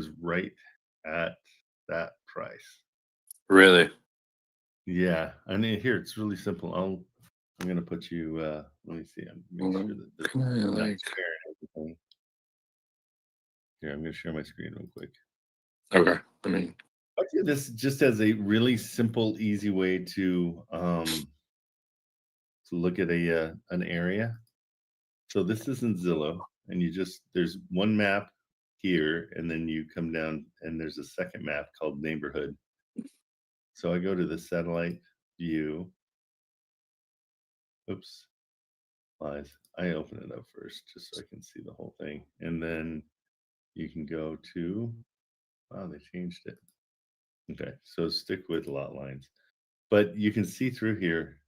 is right at that price. Really? Yeah, I mean, here it's really simple. I'm gonna put you. Let me see. Make sure that this Can I, I'm not like, sharing everything. Here, I'm gonna share my screen real quick. okay. I mean, I do this just as a really simple, easy way to look at an area. So this isn't Zillow, and there's one map here, and then you come down, and there's a second map called neighborhood. So I go to the satellite view. Oops, lies. I open it up first just so I can see the whole thing, and then you can go to. Wow, they changed it. Okay, so stick with lot lines, but you can see through here.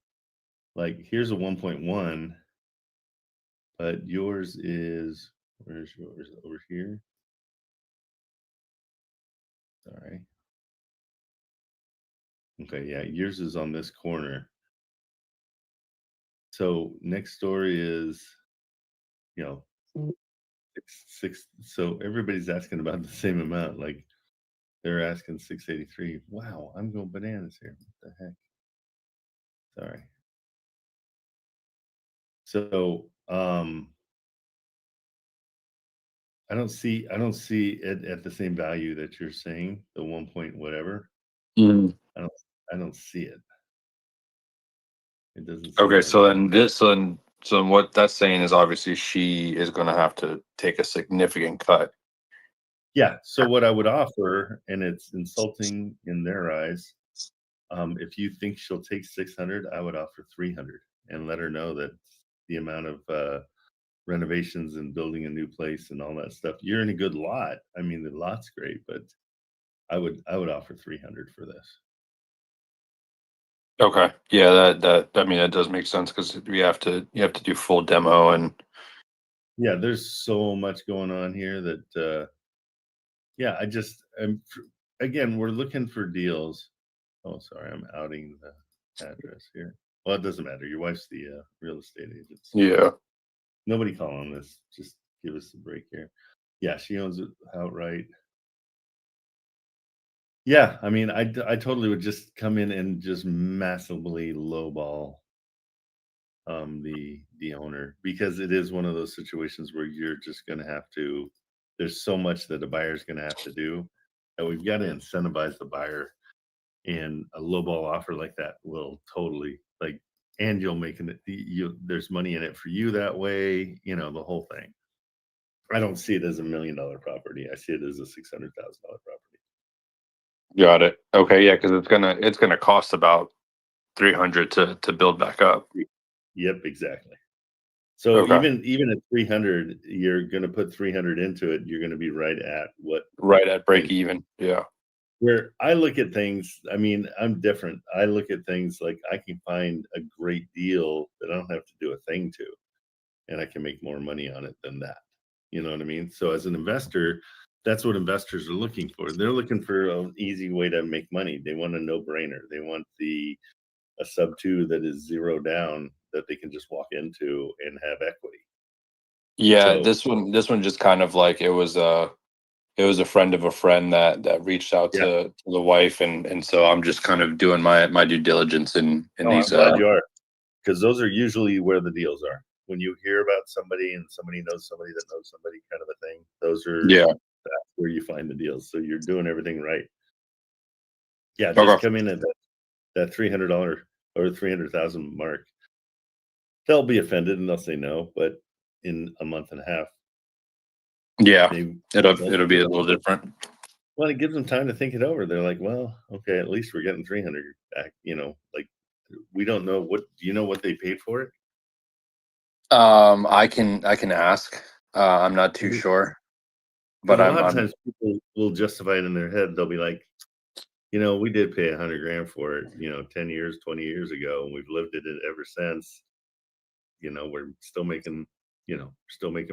Like here's a 1.1, but yours is, where's yours? Over here. Sorry. Okay, yeah, yours is on this corner. So next door is, you know, six. So everybody's asking about the same amount. Like they're asking 683. Wow, I'm going bananas here. What the heck? Sorry. So I don't see it at the same value that you're saying, the 1 point whatever. mm. I don't see it. It doesn't. Okay, Seem like so then what that's saying is obviously she is going to have to take a significant cut. Yeah. So what I would offer, and it's insulting in their eyes, if you think she'll take 600, I would offer 300 and let her know that the amount of renovations and building a new place and all that stuff, you're in a good lot. I mean, the lot's great, but I would offer 300 for this. Okay, yeah, that I mean that does make sense because you have to do full demo and Yeah, there's so much going on here that yeah, again, we're looking for deals. Oh, sorry, I'm outing the address here. Well, it doesn't matter. Your wife's the real estate agent. So yeah. nobody call on this. Just give us a break here. Yeah, she owns it outright. Yeah, I mean, I totally would just come in and just massively lowball the owner, because it is one of those situations where you're just going to have to. There's so much that a buyer's going to have to do, and we've got to incentivize the buyer. And a lowball offer like that will totally, like, and you'll make it. There's money in it for you that way. You know, the whole thing. I don't see it as $1 million property. I see it as a $600,000 property. Got it. Okay, yeah, because it's gonna cost about 300 to build back up. Yep, exactly. So Okay. even at 300, you're going to put 300 into it. You're going to be right at break even. Yeah. Where I look at things, I mean, I'm different. I look at things like I can find a great deal that I don't have to do a thing to, and I can make more money on it than that. You know what I mean? So as an investor, that's what investors are looking for. They're looking for an easy way to make money. They want a no-brainer. They want a sub 2 that is zero down that they can just walk into and have equity. Yeah, So, this one just kind of like it was a friend of a friend that reached out yeah. to the wife, and so I'm just kind of doing my due diligence in Oh, these. I'm glad you are, because those are usually where the deals are. When you hear about somebody and somebody knows somebody that knows somebody, kind of a thing, that's where you find the deals. So you're doing everything right. Yeah, just come in at that $300 or 300,000 mark. They'll be offended and they'll say no, but in a month and a half, Yeah, they it'll be a little different. Well, it gives them time to think it over. They're like, well, okay, at least we're getting 300 back. You know, like, we don't know do you know what they paid for it? I can ask. I'm not too sure, but Because a lot of I'm times people will justify it in their head. They'll be like, you know, we did pay 100 grand for it, 10 years, 20 years ago, and we've lived it ever since. You know, we're still making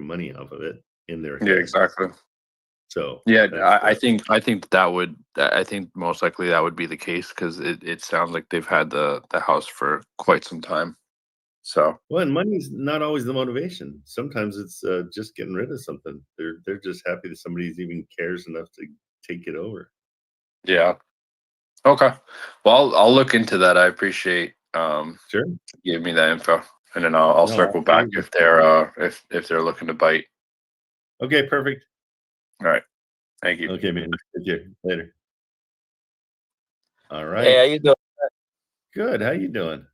money off of it in their yeah, head. exactly. So yeah, I think most likely that would be the case because it sounds like they've had the house for quite some time. So Well, and money's not always the motivation. Sometimes it's just getting rid of something. They're just happy that somebody's even cares enough to take it over. yeah. Okay. Well, I'll look into that. I appreciate Sure. you giving me that info, and then I'll No, circle back absolutely. if they're looking to bite. Okay, perfect. All right. Thank you. Okay, man. Take care. Later. All Hey, how right. you doing? Good. How you doing?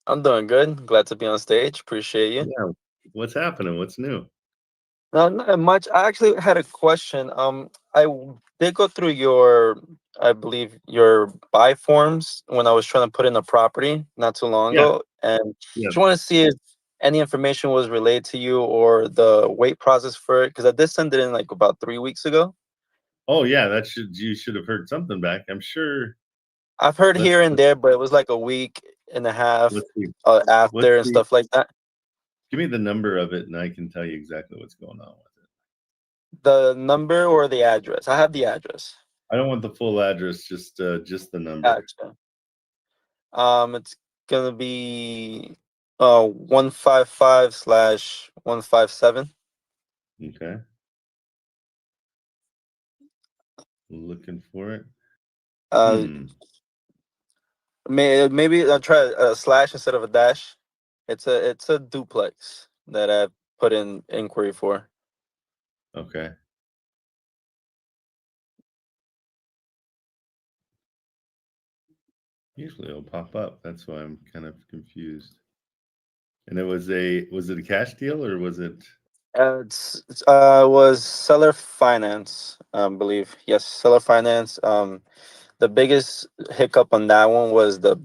I'm doing good. Glad to be on stage. Appreciate you. Yeah. What's happening? What's new? No, not much. I actually had a question. Did go through your, I believe, your buy forms when I was trying to put in a property not too long Yeah. ago, and Yeah. just want to see if any information was relayed to you or the wait process for it, because I did send it in like about 3 weeks ago. Oh, yeah. You should have heard something back. I'm sure. I've heard Let's here and there, but it was like a week and a half let's see. What's after and the stuff like that. Give me the number of it, and I can tell you exactly what's going on with it. The number or the address? I have the address. I don't want the full address, just the number. Gotcha. It's gonna be 155/157. Okay. Looking for it. Uh, maybe I'll try a slash instead of a dash. It's a duplex that I put in inquiry for. Okay. Usually it'll pop up. That's why I'm kind of confused. And was it a cash deal or was it? It's was seller finance, I believe. Yes, seller finance. The biggest hiccup on that one was the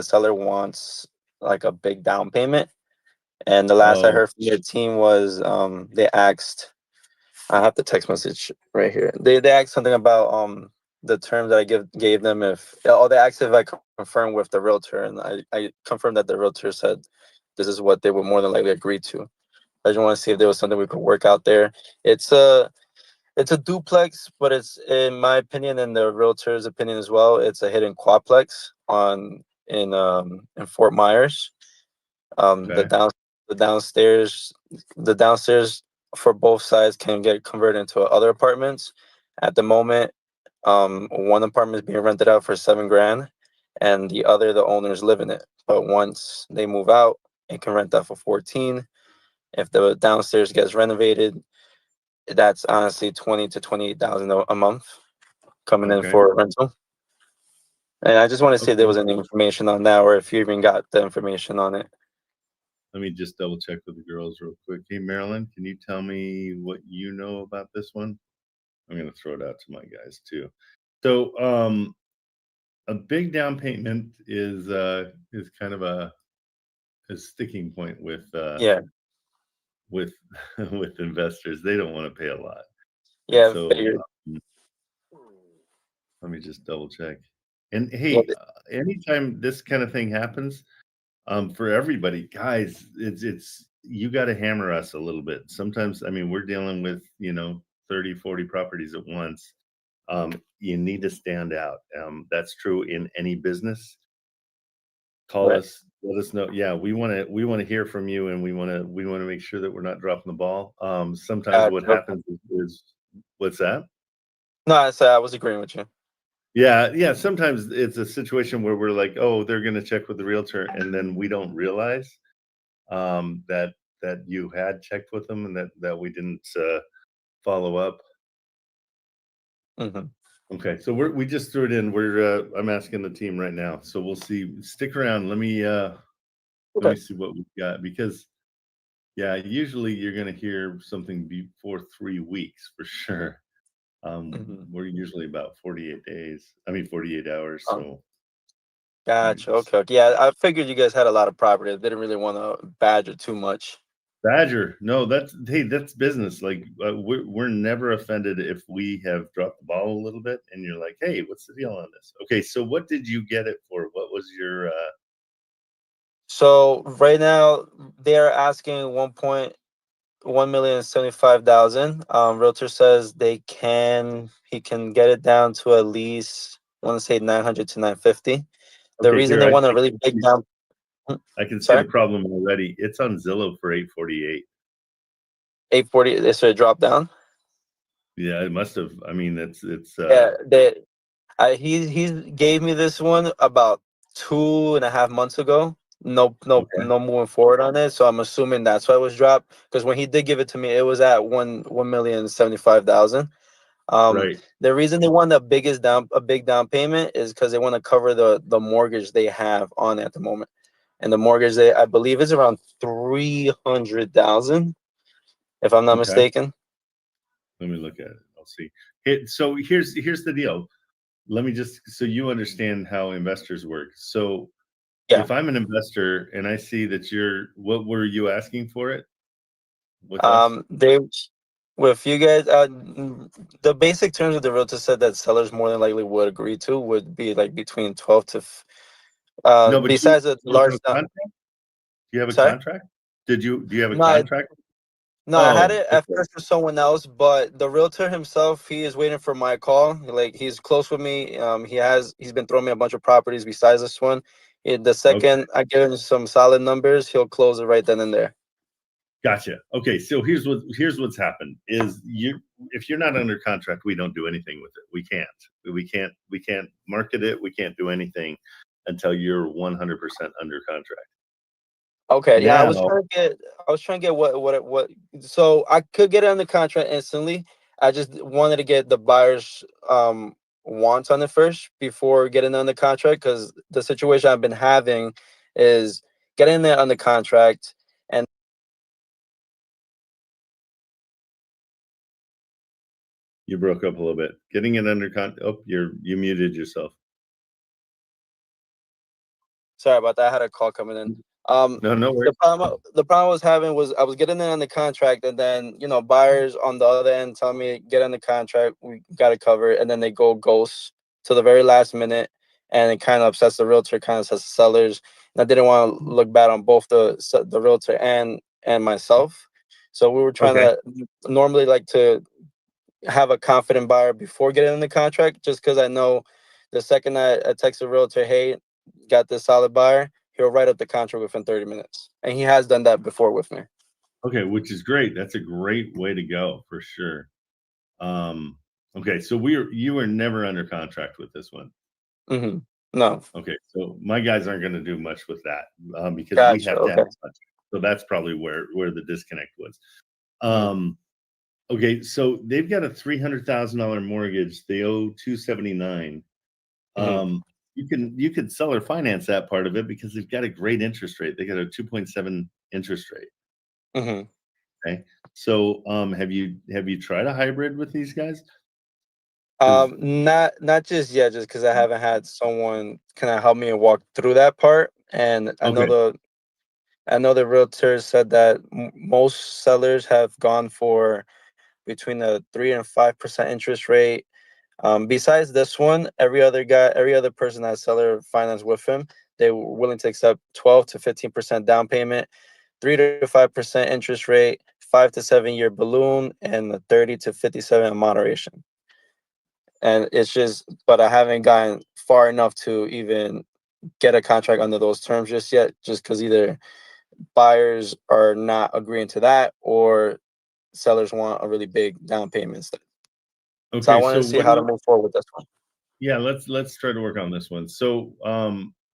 seller wants like a big down payment. And the last I Oh, heard from your team was they asked, I have the text message right here. They asked something about the terms that I gave them they asked if I confirmed with the realtor, and I confirmed that the realtor said this is what they would more than likely agree to. I just want to see if there was something we could work out there. It's a duplex, but it's, in my opinion and the realtor's opinion as well, it's a hidden quadplex in Fort Myers. The okay. downstairs the downstairs for both sides can get converted into other apartments. At the moment, one apartment is being rented out for $7,000, and the owners live in it. But once they move out, it can rent that for 14. If the downstairs gets renovated, that's honestly 20 to 28,000 a month coming in Okay. for rental. And I just want to see if there Okay. was any information on that, or if you even got the information on it. Let me just double check with the girls real quick. Hey, Marilyn, can you tell me what you know about this one? I'm going to throw it out to my guys too. So, a big down payment is kind of a sticking point with Yeah, with with investors. They don't want to pay a lot. And yeah, so figured. let me just double check. And Yeah, hey, anytime this kind of thing happens, for everybody, guys, it's you got to hammer us a little bit. Sometimes, I mean, we're dealing with 30, 40 properties at once. You need to stand out. That's true in any business. Call right. us, let us know. Yeah, we want to hear from you, and we want to make sure that we're not dropping the ball. Sometimes what Okay. happens is what's that? No, I was agreeing with you. Yeah. Sometimes it's a situation where we're like, oh, they're going to check with the realtor, and then we don't realize that you had checked with them and that we didn't follow up. Mm-hmm. Okay, so we just threw it in. I'm asking the team right now, so we'll see. Stick around. Let me see what we've got, because usually you're going to hear something before 3 weeks for sure. We're usually about 48 days. I mean 48 hours. Oh, So gotcha. Okay. Yeah, I figured you guys had a lot of property. I didn't really want to badger too much. Badger, no, that's business. Like we're never offended if we have dropped the ball a little bit, and you're like, hey, what's the deal on this? Okay, so what did you get it for? What was your? So right now they are asking 1,175,000. Realtor says he can get it down to at least, I want to say 900 to 950. The Okay, reason here they I want a think really big down. I can see Sorry? the problem already. It's on Zillow for 848. 840. They should drop down. Yeah, it must have. I mean, it's Yeah, he gave me this one about 2.5 months ago. No okay. moving forward on it. So I'm assuming that's why it was dropped. Because when he did give it to me, it was at 1,075,000. Right. The reason they want a big down payment is because they want to cover the mortgage they have on it at the moment, and the mortgage I believe is around 300,000, if I'm not Okay. mistaken. Let me look at it. I'll see. So here's the deal. Let me just so you understand how investors work. So Yeah. if I'm an investor and I see that what were you asking for it with us? They with you guys, the basic terms of the realtor said that sellers more than likely would agree to would be like between 12 to No, but besides a do you have large a contract? Do you have a sorry. contract? Do you have a No, contract? I had Oh, it at okay. first for someone else, but the realtor himself, he is waiting for my call. Like, he's close with me. He's been throwing me a bunch of properties besides this one. The Okay. second I give him some solid numbers, he'll close it right then and there. Gotcha. Okay, so here's what's happened is if you're not under contract, we don't do anything with it. We can't market it. We can't do anything until you're 100% under contract. Okay, yeah, Now, I was trying to get what. So I could get it under contract instantly. I just wanted to get the buyer's wants on it first before getting on the contract, because the situation I've been having is getting it on the contract. And you broke up a little bit. Getting it under oh, you muted yourself. sorry about that. I had a call coming in. No worries. The problem I was having was I was getting it on the contract, and then buyers on the other end tell me get on the contract, we got to cover it, and then they go ghost to the very last minute, and it kind of upsets the realtor, kind of upsets the sellers. And I didn't want to look bad on both the realtor and myself, so we were trying Okay. to normally like to have a confident buyer before getting in the contract, just because I know the second I text the realtor, hey, got this solid buyer, he'll write up the contract within 30 minutes. And he has done that before with me. Okay, which is great. That's a great way to go for sure. Okay, so you were never under contract with this one. Mm-hmm. No. Okay, so my guys aren't going to do much with that because we Gotcha. have to Okay. have a contract. So that's probably where the disconnect was. Okay, so they've got a $300,000 mortgage. They owe $279. You could sell or finance that part of it because they've got a great interest rate. They got a 2.7 interest rate. Okay, so have you tried a hybrid with these guys? Not just yet, just because I haven't had someone kind of help me and walk through that part. And I know the realtors said that most sellers have gone for between a 3 and 5% interest rate. Besides this one, every other person that seller finance with him, they were willing to accept 12 to 15% down payment, 3 to 5% interest rate, 5 to 7 year balloon, and the 30 to 57 moderation. And it's just, but I haven't gotten far enough to even get a contract under those terms just yet, just because either buyers are not agreeing to that or sellers want a really big down payment instead. So I Okay, wanted so to see how to move forward with this one. yeah, let's try to work on this one. So,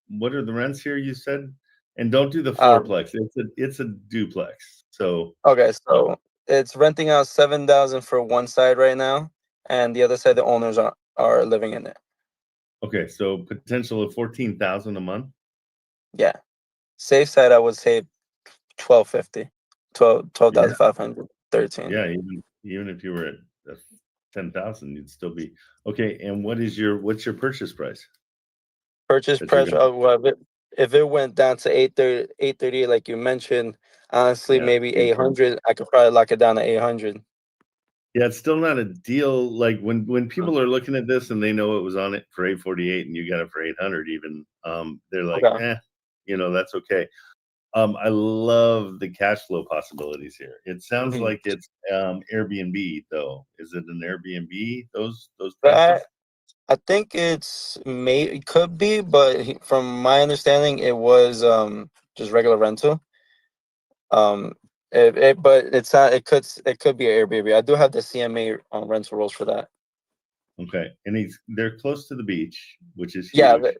what are the rents here? You said, and don't do the fourplex. It's a duplex. So Okay, so it's renting out 7,000 for one side right now, and the other side the owners are living in it. okay, so potential of 14,000 a month. Yeah, safe side I would say 1250, 12,500, 13. Yeah, even if you were at 10,000, you'd still be okay. And what's your purchase price? Purchase price, well, if it went down to 830, like you mentioned, honestly, Yeah, maybe 800. I could probably lock it down at 800. yeah, it's still not a deal. Like when people are looking at this and they know it was on it for 848 and you got it for 800, even they're like, Okay. that's okay. I love the cash flow possibilities here. It sounds like it's Airbnb though. Is it an Airbnb? Those prices? I think it could be, but from my understanding, it was just regular rental. But it's not. It could be an Airbnb. I do have the CMA rental rules for that. Okay, and they're close to the beach, which is Yeah, huge.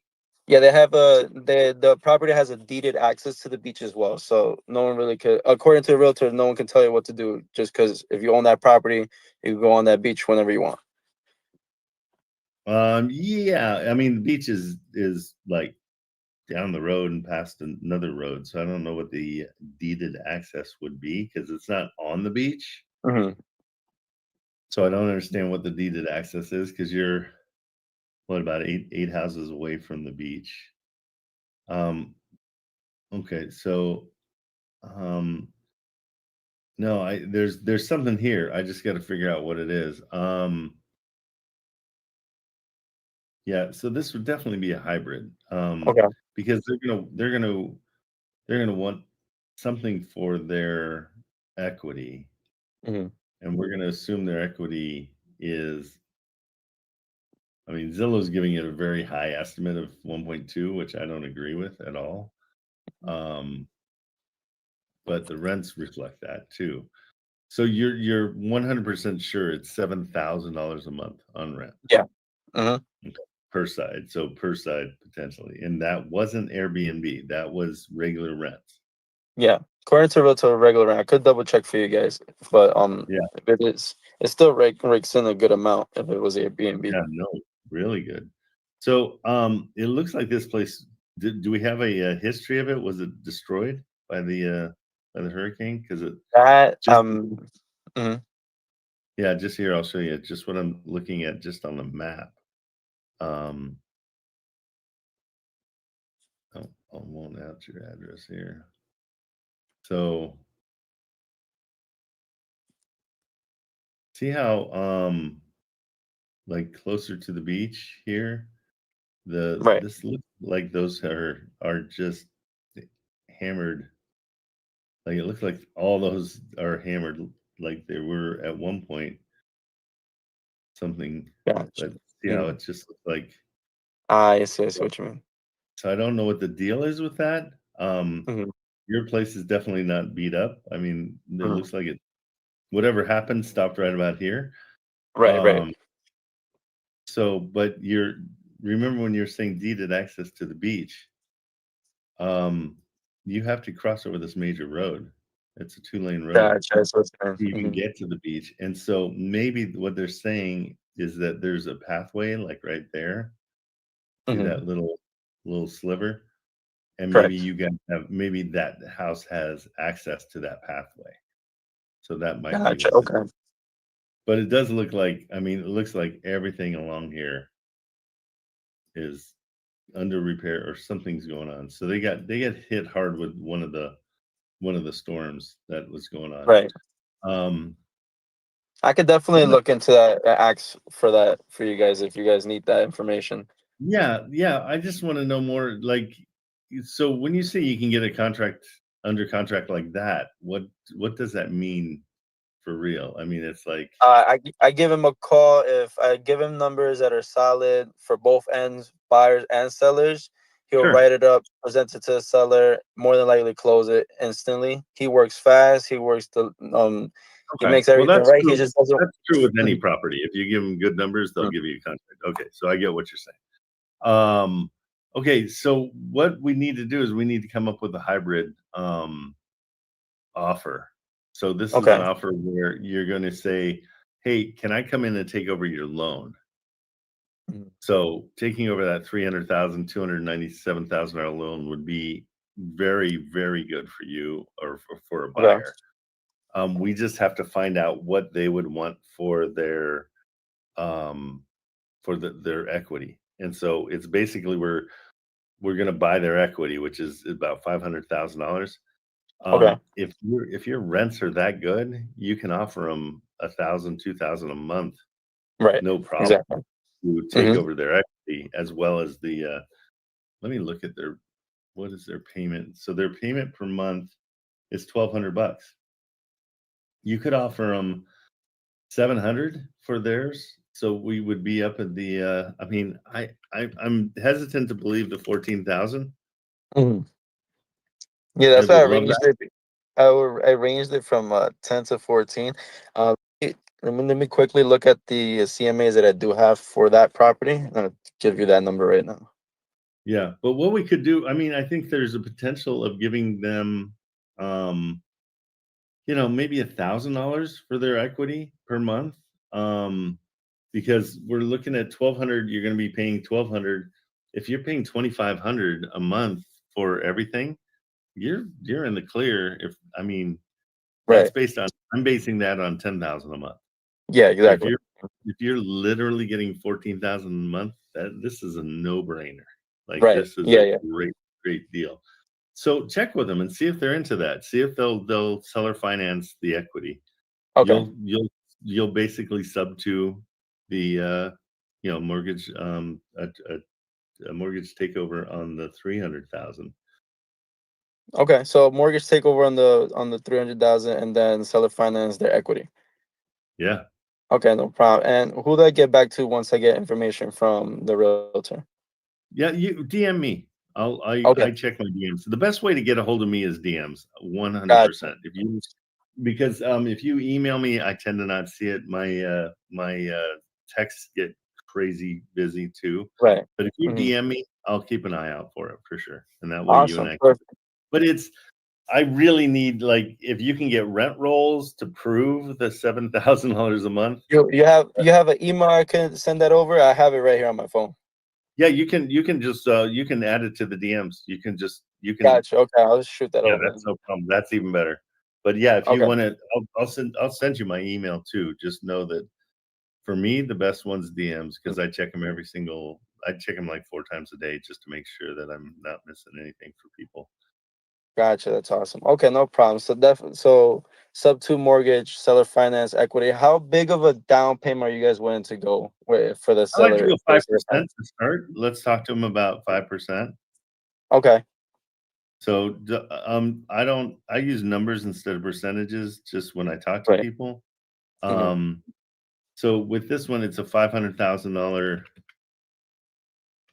yeah. They have the property has a deeded access to the beach as well. So no one really could, according to the realtor, no one can tell you what to do just because if you own that property, you can go on that beach whenever you want. Yeah, I mean the beach is like down the road and past another road, so I don't know what the deeded access would be because it's not on the beach. Mm-hmm. So I don't understand what the deeded access is because you're what about eight houses away from the beach. Okay, so no, there's something here. I just got to figure out what it is. Yeah, so this would definitely be a hybrid. Okay. Because they're gonna want something for their equity, Mm-hmm. and we're gonna assume their equity is. I mean, Zillow's giving it a very high estimate of 1.2, which I don't agree with at all. But the rents reflect that too. So you're 100% sure it's $7,000 a month on rent. Yeah. Mm-hmm. Okay, per side. So per side potentially, and that wasn't Airbnb. That was regular rents. Yeah. According to realtor, regular rent. I could double check for you guys, but Yeah. if it is, it still rakes in a good amount if it was Airbnb. Yeah. No, really good. So it looks like this place. Do we have a history of it? Was it destroyed by the hurricane? Because it That just mhm. yeah, just here I'll show you just what I'm looking at just on the map. Um, I won't out your address here. So see how like closer to the beach here, Right. this looks like those are just hammered. Like it looks like all those are hammered like they were at one point something, Gotcha. but see how it just looks like. I see what you mean. So I don't know what the deal is with that. Mhm. Your place is definitely not beat up. I mean, it Mhm. looks like it whatever happened stopped right about here. Right. So but remember when you're saying deeded access to the beach, um, you have to cross over this major road. It's a 2-lane road Gotcha. I see what to you even mean. get to the beach. And so maybe what they're saying is that there's a pathway like right there. See Mm-hmm. that little sliver? And maybe Correct. you guys maybe that house has access to that pathway. So that might be Gotcha. what's it. Okay. But it does look like, I mean, it looks like everything along here is under repair or something's going on. So they get hit hard with one of the storms that was going on. Right. Um I could definitely look into that, ask for that for you guys if you guys need that information. yeah, I just want to know more like so when you say you can get a contract under contract like that, what does that mean for real? I mean, it's like I give him a call if I give him numbers that are solid for both ends, buyers and sellers. He'll sure. write it up, present it to the seller, more than likely close it instantly. He works fast. He works he Okay. makes Well, everything that's right. He true. just doesn't. That's true with any property. If you give them good numbers, they'll give you a contract. Okay, so I get what you're saying. Okay, so what we need to do is we need to come up with a hybrid offer. So this is an Okay. offer where you're going to say, "Hey, can I come in and take over your loan?" Mhm. So taking over that $300,297,000 loan would be very, very good for you or for a Okay. buyer. We just have to find out what they would want for their their equity. And so it's basically we're going to buy their equity, which is about $500,000. Okay. If your rents are that good, you can offer them 1,000, 2,000 a month, Right. no problem, Exactly. to take Hmm. over their equity as well as the. Let me look at what is their payment. So their payment per month is $1,200. You could offer them 700 for theirs. So we would be up at the I mean, I'm hesitant to believe the 14,000. Hmm. Yeah, I that's why I would love arranged that. it. I arranged it from 10 to 14. Let me quickly look at the CMAs that I do have for that property. I'm gonna give you that number right now. Yeah, but what we could do, I mean, I think there's a potential of giving them, um, maybe $1,000 for their equity per month, because we're looking at 1,200. You're going to be paying 1,200. If you're paying 2,500 a month for everything, you're in the clear. If I mean, that's Right. based on I'm basing that on 10,000 a month. Yeah, So exactly. if you're literally getting 14,000 a month, this is a no-brainer. Like Right. this is Yeah, a yeah. great deal. So check with them and see if they're into that. See if they'll seller finance the equity. Okay. You'll basically sub to the mortgage a mortgage takeover on the 300,000. Okay. So mortgage takeover on the 300,000 and then seller finance their equity. Yeah. Okay, no problem. And who do I get back to once I get information from the realtor? Yeah, you DM me. Okay, I check my DMs. The best way to get a hold of me is DMs, gotcha. 100%. Because if you email me, I tend to not see it. My texts get crazy busy too. Right. But if you Hmm. DM me, I'll keep an eye out for it for sure. And that way you and Awesome. I Perfect. but I really need, like, if you can get rent rolls to prove the $7,000 a month. You have an email I can send that over? I have it right here on my phone. Yeah, you can just you can add it to the DMs. You can Gotcha. Okay, I'll just shoot that Yeah, over. that's no problem. That's even better. But yeah, if you Okay. want to, I'll send you my email too. Just know that for me, the best one's DMs because I check them like 4 times a day just to make sure that I'm not missing anything for people. Gotcha. That's awesome. Okay, no problem. So definitely, so sub two mortgage, seller finance, equity. How big of a down payment are you guys willing to go with for the I like to seller? go For the 5% seller finance? to start. Let's talk to them about 5%. Okay. So I use numbers instead of percentages just when I talk to Right. people. Hmm. Um, so with this one, it's a $500,000.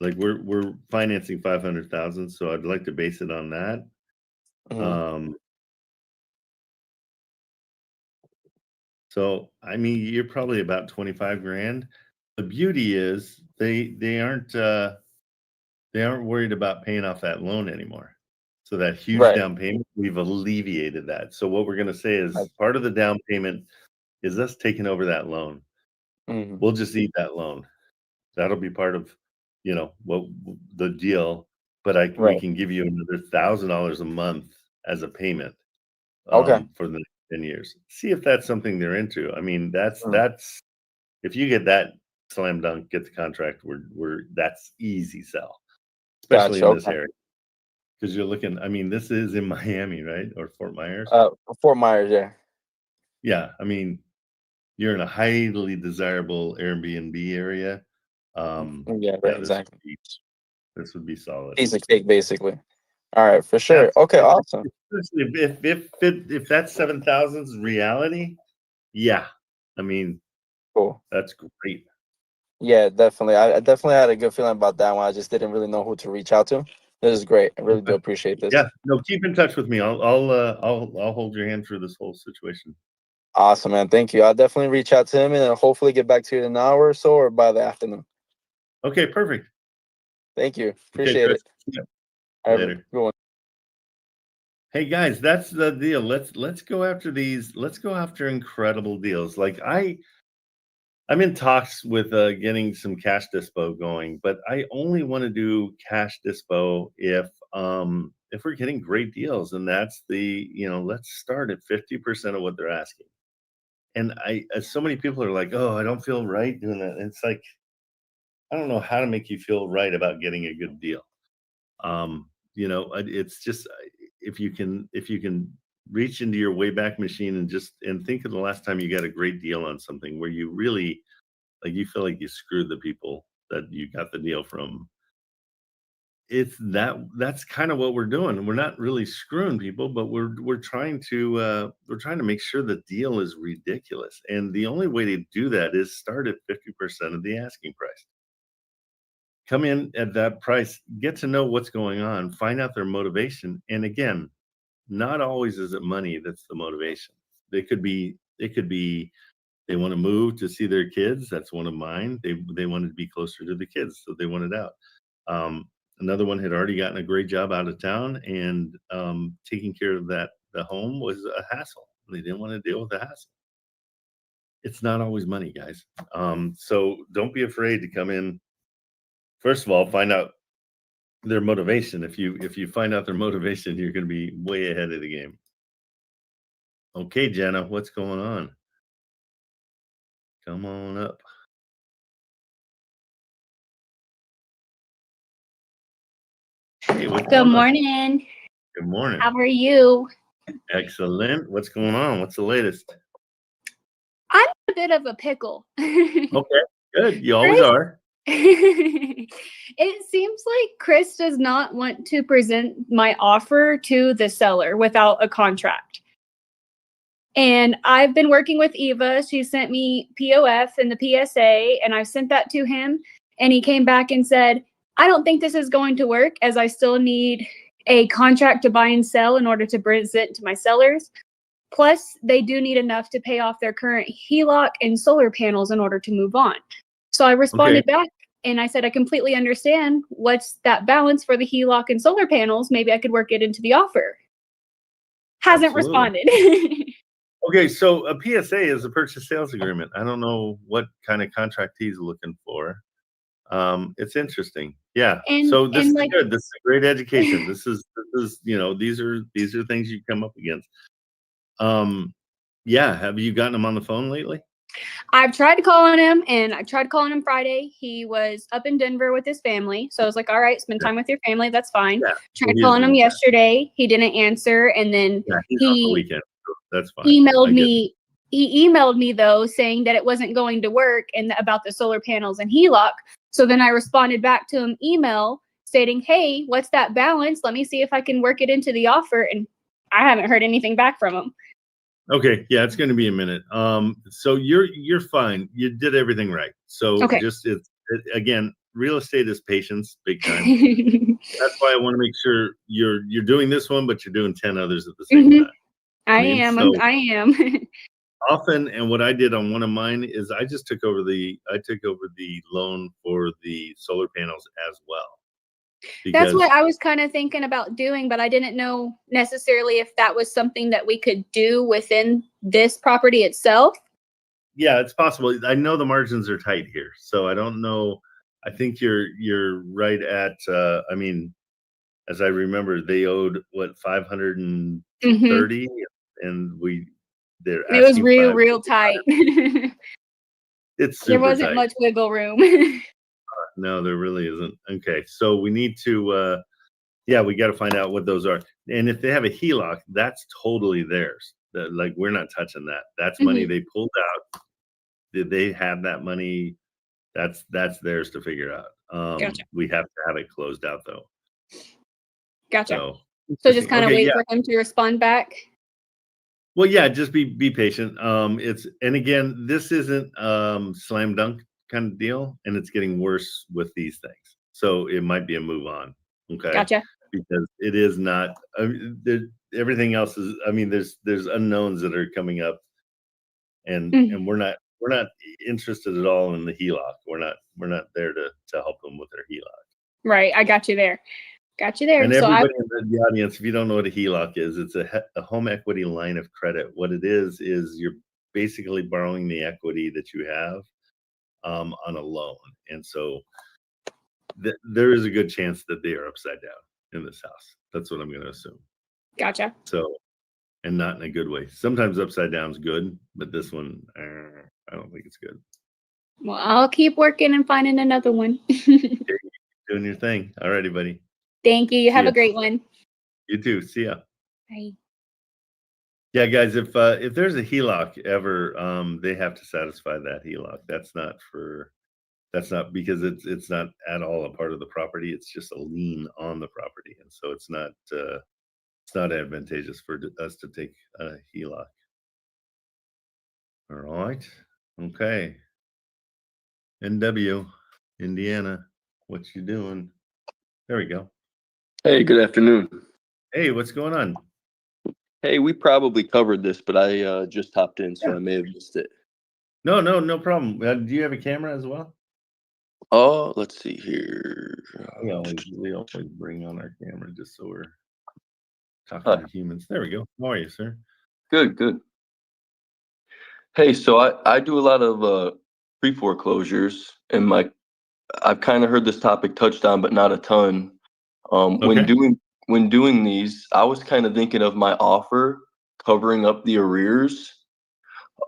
Like we're financing 500,000, so I'd like to base it on that. Hmm. Um, so I mean, you're probably about 25 grand. The beauty is they aren't worried about paying off that loan anymore. So that huge Right. down payment, we've alleviated that. So what we're going to say is Gotcha. part of the down payment is us taking over that loan. Hmm. We'll just eat that loan. That'll be part of, what the deal. But we Right. can give you another $1,000 a month as a payment Okay. for the next 10 years. See if that's something they're into. I mean, Mm. that's if you get that slam dunk, get the contract, that's easy sell, especially Gotcha. in this Okay. area. Because you're looking, I mean, this is in Miami, right? Or Fort Myers. Uh, Fort Myers. Yeah. Yeah. I mean, you're in a highly desirable Airbnb area. Yeah. Right. Yeah, Exactly. this would be solid. Piece of cake, basically. All right, for sure. That's Okay, awesome. especially if that's 7,000's reality. Yeah, I mean, Cool. that's great. Yeah, definitely. I definitely had a good feeling about that one. I just didn't really know who to reach out to. This is great. I really do Okay. appreciate this. Yeah, no, keep in touch with me. I'll hold your hand through this whole situation. Awesome, man. Thank you. I'll definitely reach out to him and hopefully get back to you in an hour or so or by the afternoon. Okay, perfect. Thank you. Okay, Appreciate Chris. it. Yeah, All right, later. good one. Hey guys, that's the deal. Let's go after these. Let's go after incredible deals. Like I'm in talks with getting some cash dispo going, but I only want to do cash dispo if we're getting great deals, and that's let's start at 50% of what they're asking. And so many people are like, oh, I don't feel right doing that. And it's like I don't know how to make you feel right about getting a good deal. It's just if you can reach into your Wayback Machine and think of the last time you got a great deal on something where you really like you feel like you screwed the people that you got the deal from. That's kind of what we're doing. We're not really screwing people, but we're trying to make sure the deal is ridiculous. And the only way to do that is start at 50% of the asking price. Come in at that price, get to know what's going on, find out their motivation. And again, not always is it money that's the motivation. It could be they want to move to see their kids. That's one of mine. They wanted to be closer to the kids, so they wanted out. Another one had already gotten a great job out of town, and taking care of the home was a hassle. They didn't want to deal with the hassle. It's not always money, guys. So don't be afraid to come in. First of all, find out their motivation. If you find out their motivation, you're going to be way ahead of the game. Okay, Jenna, what's going on? Come on up. Hey, what's Good going on? morning. Good morning. How are you? Excellent. What's going on? What's the latest? I'm a bit of a pickle. Okay, good. You always Chris- are. It seems like Chris does not want to present my offer to the seller without a contract. And I've been working with Eva. She sent me POF and the PSA, and I sent that to him. And he came back and said, I don't think this is going to work, as I still need a contract to buy and sell in order to present to my sellers. Plus, they do need enough to pay off their current HELOC and solar panels in order to move on. So I responded back and I said, I completely understand. What's that balance for the HELOC and solar panels? Maybe I could work it into the offer. Hasn't Absolutely. responded. Okay, so a PSA is a purchase sales agreement. I don't know what kind of contract he's looking for. It's interesting. Yeah. And- so this and is like- good. This is a great education. This is these are things you come up against. Yeah. Have you gotten him on the phone lately? I've tried calling him, and I tried calling him Friday. He was up in Denver with his family. So I was like, all right, spend time with your family. That's fine. Yeah. Tried He calling is him doing that. yesterday. He didn't answer. And then Yeah, he's on the he weekend. So that's fine. emailed I get it. me. He emailed me though, saying that it wasn't going to work and about the solar panels and HELOC. So then I responded back to him email stating, hey, what's that balance? Let me see if I can work it into the offer. And I haven't heard anything back from him. Okay, yeah, it's going to be a minute. So you're fine. You did everything right. So Okay. just again, real estate is patience, big time. That's why I want to make sure you're doing this one, but you're doing 10 others at the same Mhm. time. I mean, am. so- I am. Often, and what I did on one of mine is I took over the loan for the solar panels as well. That's what I was kind of thinking about doing, but I didn't know necessarily if that was something that we could do within this property itself. Yeah, it's possible. I know the margins are tight here, so I don't know. I think you're right at. I mean, as I remember, they owed what 530, and they're It was asking real 555. tight. It's super There wasn't tight. much wiggle room. No, there really isn't. Okay, so we need to. Yeah, we got to find out what those are, and if they have a HELOC, that's totally theirs. Like we're not touching that. That's money they pulled out. Did they have that money? That's theirs to figure out. Gotcha. We have to have it closed out though. Gotcha. So So just kind of okay, wait yeah. for him to respond back. Well, yeah, just be patient. And again, this isn't slam dunk kind of deal, and it's getting worse with these things. So it might be a move on. Okay. Gotcha. Because it is not. Everything else is. I mean, there's unknowns that are coming up, and we're not interested at all in the HELOC. We're not there to help them with their HELOC. Right. I got you there. And So everybody in the audience, if you don't know what a HELOC is, it's a home equity line of credit. What it is you're basically borrowing the equity that you have on a loan, and so there is a good chance that they are upside down in this house. That's what I'm going to assume. Gotcha. So, and not in a good way. Sometimes upside down is good, but this one, I don't think it's good. Well, I'll keep working and finding another one. Doing your thing. All righty, buddy. Thank you. You have ya. a great one. You too. See ya. Bye. Yeah, guys, if there's a HELOC ever, they have to satisfy that HELOC. That's not because it's not at all a part of the property. It's just a lien on the property, and so it's not advantageous for us to take a HELOC. All right. Okay. NW, Indiana, what you doing? There we go. Hey, good afternoon. Hey, what's going on? Hey, we probably covered this, but I just hopped in, so Yeah. I may have missed it. No problem. Do you have a camera as well? Oh, let's see here. We always bring on our camera just so we're talking Hi. to humans. There we go. How are you, sir? Good. Hey, so I do a lot of pre-foreclosures, and I've kind of heard this topic touched on, but not a ton. When Okay. doing these, I was kind of thinking of my offer covering up the arrears.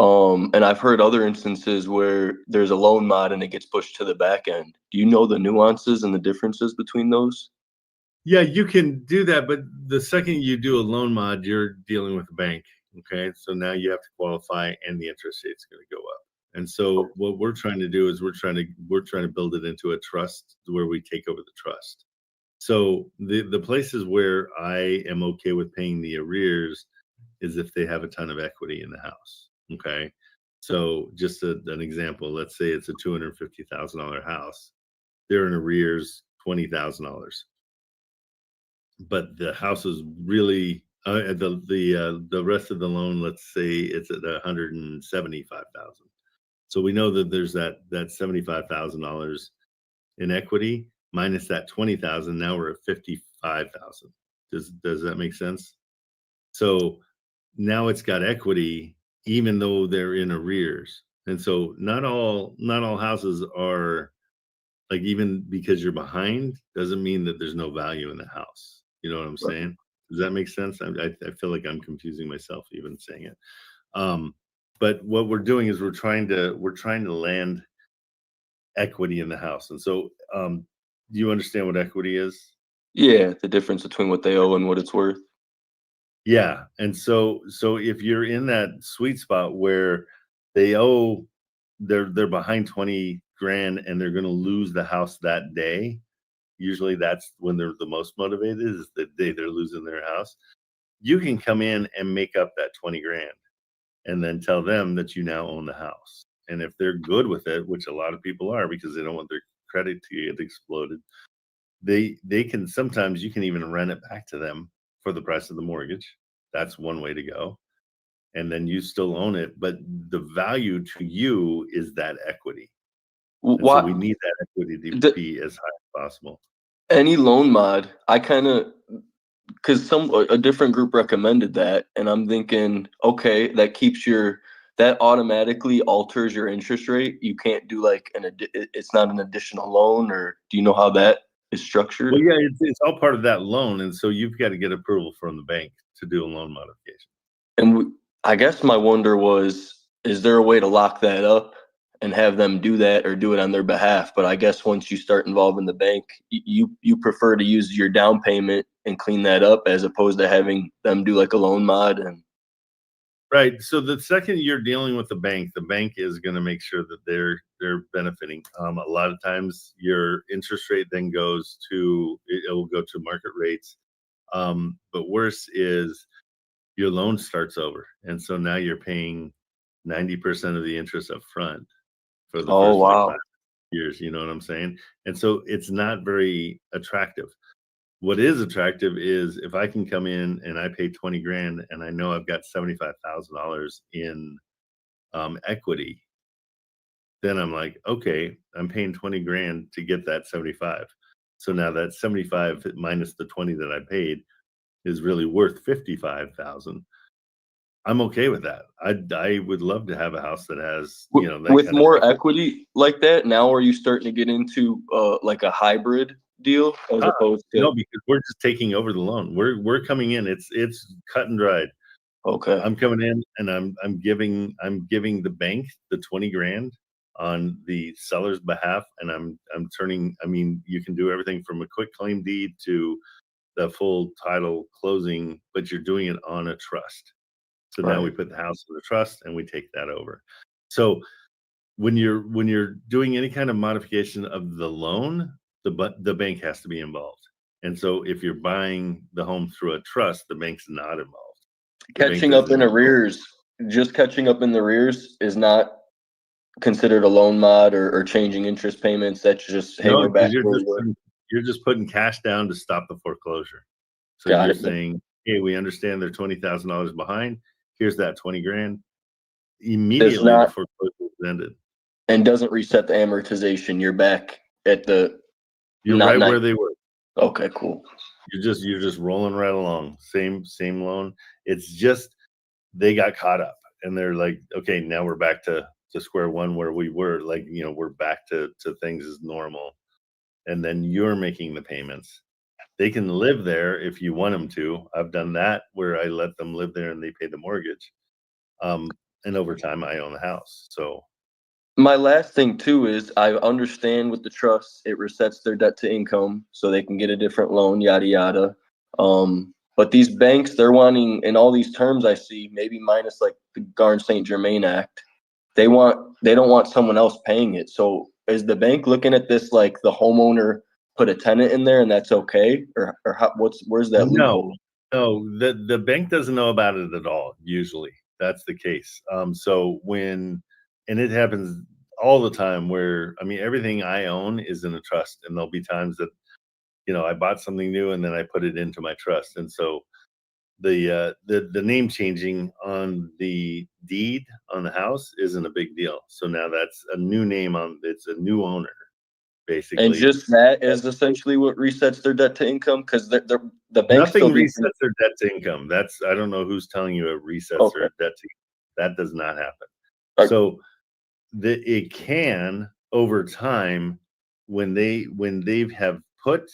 And I've heard other instances where there's a loan mod and it gets pushed to the back end. Do you know the nuances and the differences between those? Yeah, you can do that, but the second you do a loan mod, you're dealing with a bank. Okay. So now you have to qualify and the interest rate's going to go up. And so what we're trying to do is we're trying to build it into a trust where we take over the trust. So the places where I am okay with paying the arrears is if they have a ton of equity in the house. Okay. So just an example, let's say it's a $250,000 house. They're in arrears $20,000. But the house is really the rest of the loan, let's say it's at 175,000. So we know that there's that $75,000 in equity minus that 20,000. Now we're at 55,000. Does that make sense? So now it's got equity even though they're in arrears. And so not all houses are like, even because you're behind doesn't mean that there's no value in the house. You know what I'm saying? Does that make sense? I feel like I'm confusing myself even saying it. But what we're doing is we're trying to land equity in the house. And so do you understand what equity is? Yeah, the difference between what they owe and what it's worth. Yeah. And so if you're in that sweet spot where they owe, they're behind 20 grand and they're going to lose the house that day, usually that's when they're the most motivated, is the day they're losing their house. You can come in and make up that 20 grand and then tell them that you now own the house. And if they're good with it, which a lot of people are because they don't want their credit to get exploded, they can, sometimes you can even rent it back to them for the price of the mortgage. That's one way to go. And then you still own it, but the value to you is that equity. And so we need that equity to be as high as possible. Any loan mod, I kind of, because a different group recommended that, and I'm thinking, okay, that automatically alters your interest rate. You can't do like it's not an additional loan, or do you know how that is structured? Well, yeah, it's all part of that loan, and so you've got to get approval from the bank to do a loan modification. And I guess my wonder was, is there a way to lock that up and have them do that or do it on their behalf? But I guess once you start involving the bank, you prefer to use your down payment and clean that up as opposed to having them do like a loan mod. And right. So the second you're dealing with the bank is going to make sure that they're benefiting. A lot of times your interest rate then it will go to market rates. But worse is your loan starts over. And so now you're paying 90% of the interest up front for the first like 5 years. You know what I'm saying? And so it's not very attractive. What is attractive is if I can come in and I pay 20 grand and I know I've got $75,000 in equity, then I'm like, okay, I'm paying 20 grand to get that 75. So now that 75 minus the 20 that I paid is really worth 55,000. I'm okay with that. I would love to have a house that has, that with kind more of equity like that. Now, are you starting to get into like a hybrid deal as opposed to? No, because we're just taking over the loan. We're coming in. It's cut and dried. Okay. I'm coming in and I'm giving the bank the 20 grand on the seller's behalf, and I'm turning. I mean, you can do everything from a quick claim deed to the full title closing, but you're doing it on a trust. So now we put the house in the trust and we take that over. So when you're doing any kind of modification of the loan, the bank has to be involved. And so if you're buying the home through a trust, the bank's not involved. Catching up in arrears, just catching up in the arrears is not considered a loan mod or changing interest payments. That's just, hey, we're back. You're just putting cash down to stop the foreclosure. So Got you're it. saying hey, we understand they're $20,000 behind. Here's that 20 grand. It's Immediately the not, foreclosure is ended. and doesn't reset the amortization. You're back at the You're not right nice. where they were. Okay, cool. You're just rolling right along. Same loan. It's just they got caught up and they're like, okay, now we're back to square one where we were. Like, you know, we're back to things as normal. And then you're making the payments. They can live there if you want them to. I've done that where I let them live there and they pay the mortgage. And over time I own the house. So My last thing too is I understand with the trust, it resets their debt to income so they can get a different loan, yada yada. But these banks, they're wanting, in all these terms I see, maybe minus like the Garn St. Germain Act, they don't want someone else paying it. So is the bank looking at this like the homeowner put a tenant in there and that's okay, or where's that loophole? No, the bank doesn't know about it at all. Usually that's the case. So and it happens all the time where, I mean, everything I own is in a trust, and there'll be times that, you know, I bought something new and then I put it into my trust. And so the name changing on the deed on the house isn't a big deal. So now that's a new name it's a new owner, basically. And just that is essentially what resets their debt to income, because the bank Nothing still resets their debt to income. I don't know who's telling you it resets their debt to income. That does not happen. Okay. So it can over time when they have put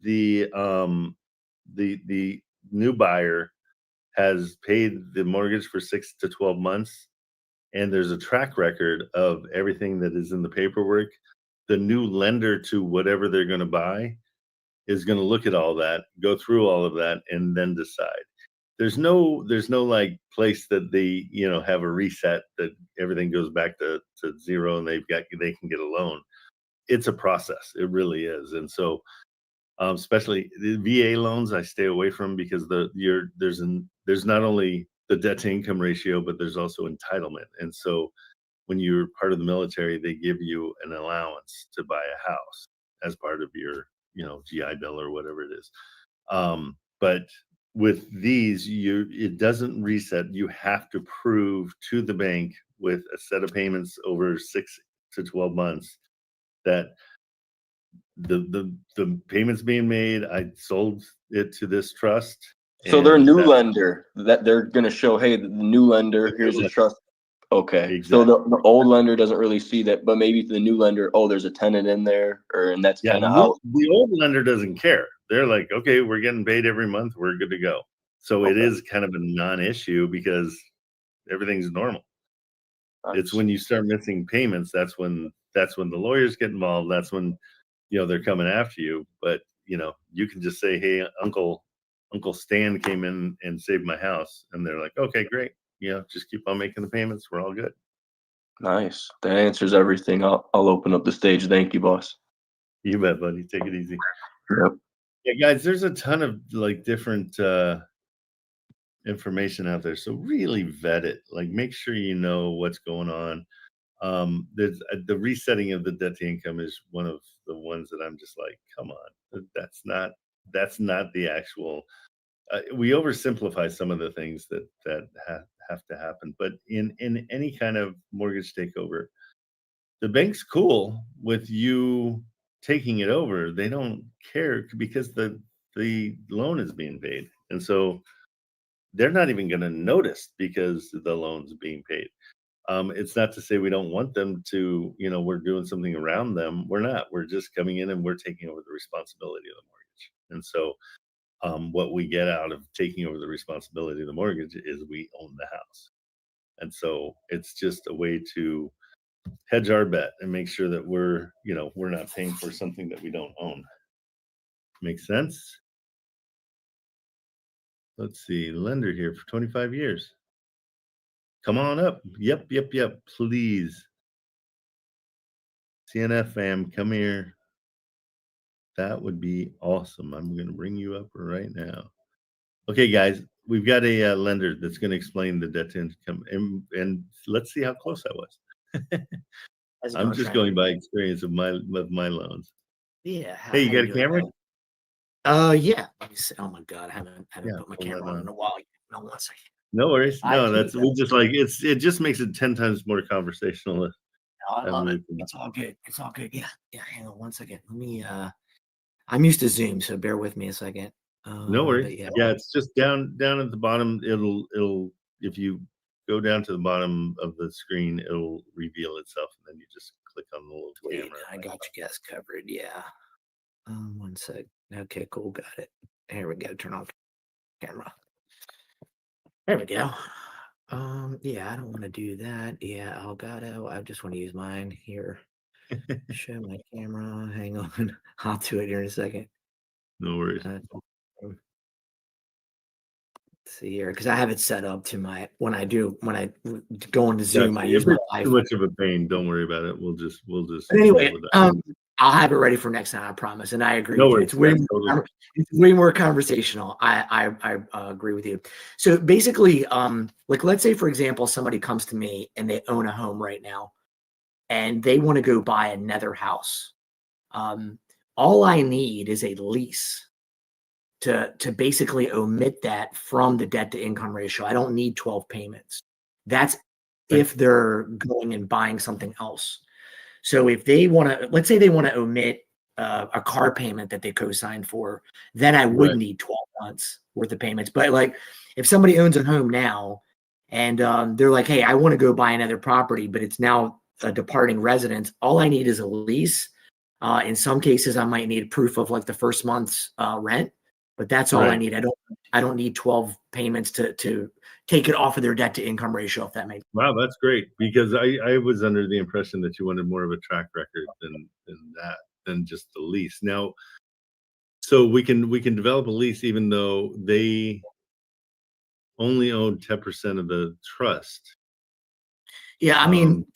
the new buyer has paid the mortgage for 6 to 12 months, and there's a track record of everything that is in the paperwork. The new lender to whatever they're going to buy is going to look at all that, go through all of that, and then decide. There's no like place that they, you know, have a reset that everything goes back to zero and they can get a loan. It's a process. It really is. And so especially the VA loans, I stay away from, because there's not only the debt to income ratio, but there's also entitlement. And so when you're part of the military, they give you an allowance to buy a house as part of your, you know, GI Bill or whatever it is. But with these, it doesn't reset. You have to prove to the bank with a set of payments over 6 to 12 months that the payments being made, I sold it to this trust. So their new lender, that they're going to show, hey, the new lender, here's a trust. Okay. Exactly. So the old lender doesn't really see that, but maybe the new lender, oh, there's a tenant in there, and that's kind of how the old lender doesn't care. They're like, okay, we're getting paid every month, we're good to go. So it is kind of a non-issue because everything's normal. Nice. It's when you start missing payments, that's when the lawyers get involved. That's when, you know, they're coming after you. But, you know, you can just say, hey, Uncle Stan came in and saved my house. And they're like, okay, great. You know, just keep on making the payments. We're all good. Nice. That answers everything. I'll open up the stage. Thank you, boss. You bet, buddy. Take it easy. Yep. Yeah, guys, there's a ton of like different information out there. So really vet it. Like, make sure you know what's going on. There's the resetting of the debt to income is one of the ones that I'm just like, come on, that's not the actual. We oversimplify some of the things that have to happen, but in any kind of mortgage takeover, the bank's cool with you taking it over. They don't care because the loan is being paid, and so they're not even going to notice because the loan's being paid. It's not to say we don't want them to, you know, we're doing something around them. We're not. We're just coming in and we're taking over the responsibility of the mortgage. And so what we get out of taking over the responsibility of the mortgage is we own the house. And so it's just a way to hedge our bet and make sure that we're not paying for something that we don't own. Makes sense? Let's see, lender here for 25 years. Come on up. Yep. Please. CNF fam, come here. That would be awesome. I'm going to bring you up right now. Okay, guys, we've got a lender that's going to explain the debt to income, and let's see how close I was. I'm just going by experience of my loans. Yeah. Hey, you got a camera? Yeah. Let me see. Oh my God, I haven't Yeah, put my pull that camera on in on. a while. No, one second. No worries. I No, appreciate that's we just like it just makes it 10 times more conversational. No, I And love we it. can- It's all good. It's all good. Yeah. Yeah. Hang on one second. Let me I'm used to Zoom, so bear with me a second. No worries. But yeah. Yeah, it's just down at the bottom. It'll if you go down to the bottom of the screen, it'll reveal itself, and then you just click on the little Wait, camera. I got you guys covered. Yeah. One sec. Okay, cool. Got it. Here we go. Turn off camera. There we go. Yeah, I don't want to do that. Yeah, Elgato. I just want to use mine here. Show my camera. Hang on. I'll do it here in a second. No worries. Let's see here, because I have it set up to my when I go into Zoom, I If use my it's too iPhone. much of a pain, don't worry about it. We'll just But anyway, roll with that. I'll have it ready for next time, I promise. And I agree No with you. worries. Yeah, totally. It's way more conversational. I agree with you. So basically, like let's say for example, somebody comes to me and they own a home right now, and they want to go buy another house. All I need is a lease to basically omit that from the debt to income ratio. I don't need 12 payments. That's if they're going and buying something else. So if they want to, let's say they want to omit a car payment that they co-signed for, then I would need 12 months worth of payments. But like if somebody owns a home now and they're like, hey, I want to go buy another property, but it's now a departing residence, all I need is a lease. In some cases, I might need proof of like the first month's rent, but that's all I need. I don't need 12 payments to take it off of their debt to income ratio, if that makes sense. Wow, that's great, because I was under the impression that you wanted more of a track record than just the lease. Now, so we can develop a lease even though they only own 10% of the trust. Yeah, I mean,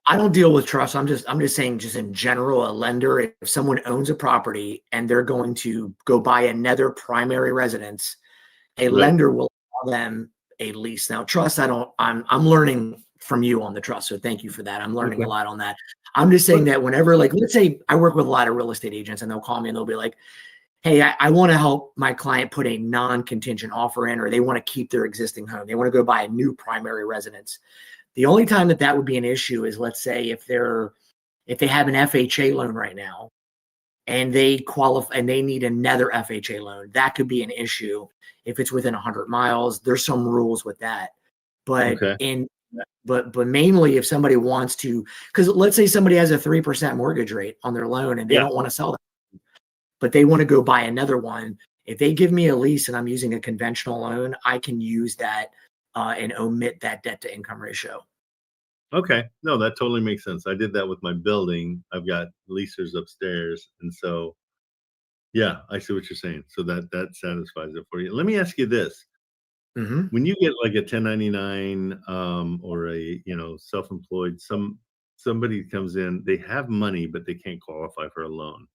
I don't deal with trust. I'm just saying, just in general, a lender, if someone owns a property and they're going to go buy another primary residence, a lender will allow them a lease. Now, trust, I'm learning from you on the trust, so thank you for that. I'm learning a lot on that. I'm just saying that whenever, like, let's say I work with a lot of real estate agents and they'll call me and they'll be like, hey, I want to help my client put a non-contingent offer in, or they want to keep their existing home. They want to go buy a new primary residence. The only time that would be an issue is, let's say, if they have an FHA loan right now and they qualify and they need another FHA loan, that could be an issue if it's within 100 miles. There's some rules with that. But but mainly if somebody wants to, because let's say somebody has a 3% mortgage rate on their loan and they don't want to sell that, but they want to go buy another one. If they give me a lease and I'm using a conventional loan, I can use that and omit that debt to income ratio. Okay. No, that totally makes sense. I did that with my building. I've got leasers upstairs. And so, yeah, I see what you're saying. So that satisfies it for you. Let me ask you this. When you get like a 1099 or a, self-employed, somebody comes in, they have money, but they can't qualify for a loan.